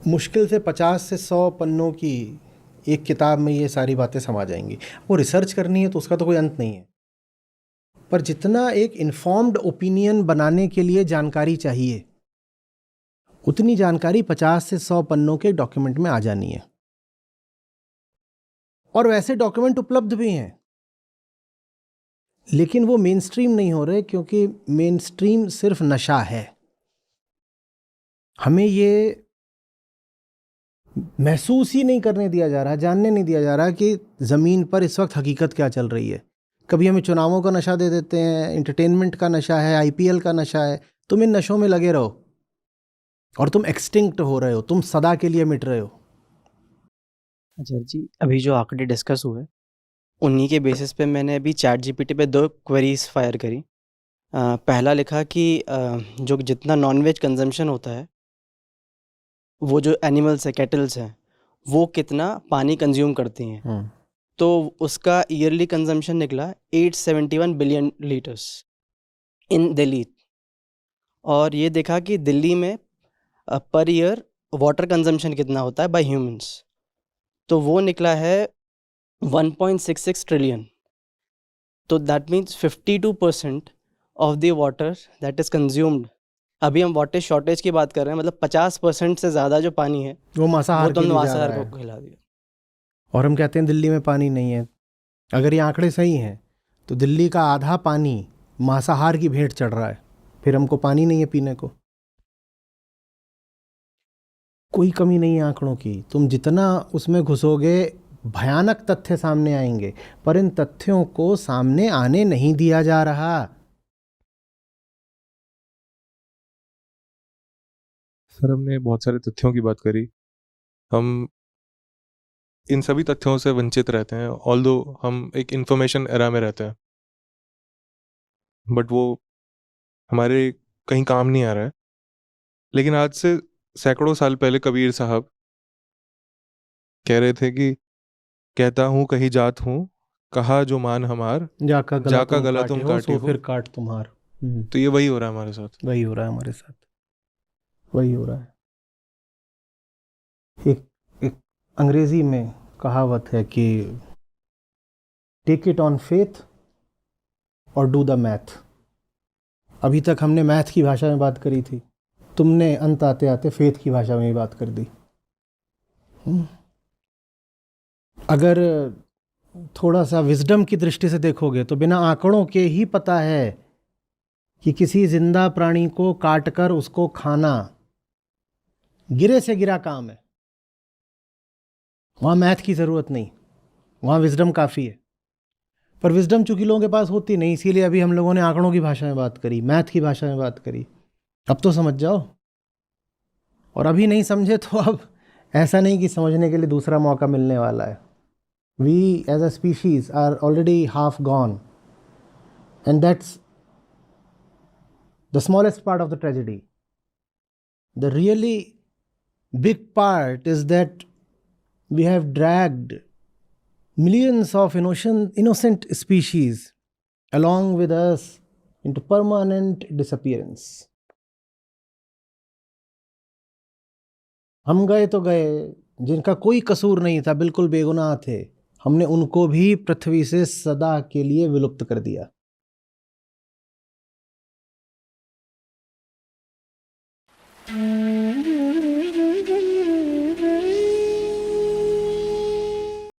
मुश्किल से 50 से 100 पन्नों की एक किताब में ये सारी बातें समा जाएंगी। वो रिसर्च करनी है तो उसका तो कोई अंत नहीं है, पर जितना एक इन्फॉर्म्ड ओपिनियन बनाने के लिए जानकारी चाहिए उतनी जानकारी 50 से 100 पन्नों के डॉक्यूमेंट में आ जानी है। और वैसे डॉक्यूमेंट उपलब्ध भी हैं, लेकिन वो मेन स्ट्रीम नहीं हो रहे, क्योंकि मेन स्ट्रीम सिर्फ नशा है। हमें ये महसूस ही नहीं करने दिया जा रहा, जानने नहीं दिया जा रहा कि ज़मीन पर इस वक्त हकीकत क्या चल रही है। कभी हमें चुनावों का नशा दे देते हैं, एंटरटेनमेंट का नशा है, आईपीएल का नशा है। तुम इन नशों में लगे रहो और तुम एक्सटिंक्ट हो रहे हो, तुम सदा के लिए मिट रहे हो। आचार्य जी, अभी जो आंकड़े डिस्कस हुए उन्हीं के बेसिस पे मैंने अभी चैट जीपीटी पे 2 क्वेरीज फायर करी। पहला लिखा कि जो जितना नॉनवेज कंजम्पशन होता है, वो जो एनिमल्स है, कैटल्स हैं, वो कितना पानी कंज्यूम करती हैं। तो उसका ईयरली कंजम्पशन निकला 871 बिलियन लीटर्स इन दिल्ली। और ये देखा कि दिल्ली में पर ईयर वाटर कंजम्पशन कितना होता है बाय ह्यूमंस, तो वो निकला है 1.66 ट्रिलियन। तो that means 52% of the water that is consumed. अभी हम वाटर शॉर्टेज की बात कर रहे हैं, मतलब 50% से ज़्यादा जो पानी है वो मांसाहार वो तो के लिए जा मांसाहार रहा है। को खिला दिया। और हम कहते हैं दिल्ली में पानी नहीं है। अगर ये आंकड़े सही हैं तो दिल्ली का आधा पानी मांसाहार की भेंट चढ़ रहा है, फिर हमको पानी नहीं है पीने को। कोई कमी नहीं है आंकड़ों की। तुम जितना उसमें घुसोगे भयानक तथ्य सामने आएंगे, पर इन तथ्यों को सामने आने नहीं दिया जा रहा। सर, हमने बहुत सारे तथ्यों की बात करी। हम इन सभी तथ्यों से वंचित रहते हैं, ऑल्दो हम एक इंफॉर्मेशन एरा में रहते हैं, बट वो हमारे कहीं काम नहीं आ रहा है। लेकिन आज से सैकड़ों साल पहले कबीर साहब कह रहे थे कि कहता हूँ कहीं जात हूँ, कहा जो मान हमार, जाका गला तुम काटे काटे हो, हो। फिर काट तुम्हार। तो ये वही हो रहा है हमारे साथ। वही हो रहा है हमारे साथ, वही हो रहा है। एक अंग्रेजी में कहावत है कि टेक इट ऑन फेथ और डू द मैथ। अभी तक हमने मैथ की भाषा में बात करी थी, तुमने अंत आते आते फेथ की भाषा में ही बात कर दी। अगर थोड़ा सा विजडम की दृष्टि से देखोगे तो बिना आंकड़ों के ही पता है कि किसी जिंदा प्राणी को काटकर उसको खाना गिरे से गिरा काम है। वहाँ मैथ की ज़रूरत नहीं, वहाँ विजडम काफ़ी है। पर विजडम चूंकि लोगों के पास होती नहीं, इसीलिए अभी हम लोगों ने आंकड़ों की भाषा में बात करी, मैथ की भाषा में बात करी। अब तो समझ जाओ, और अभी नहीं समझे तो अब ऐसा नहीं कि समझने के लिए दूसरा मौका मिलने वाला है। We as a species are already half gone, and that's the smallest part of the tragedy. The really big part is that we have dragged millions of innocent species along with us into permanent disappearance. हम गए तो गए, जिनका कोई कसूर नहीं था, बिल्कुल बेगुनाह थे, हमने उनको भी पृथ्वी से सदा के लिए विलुप्त कर दिया।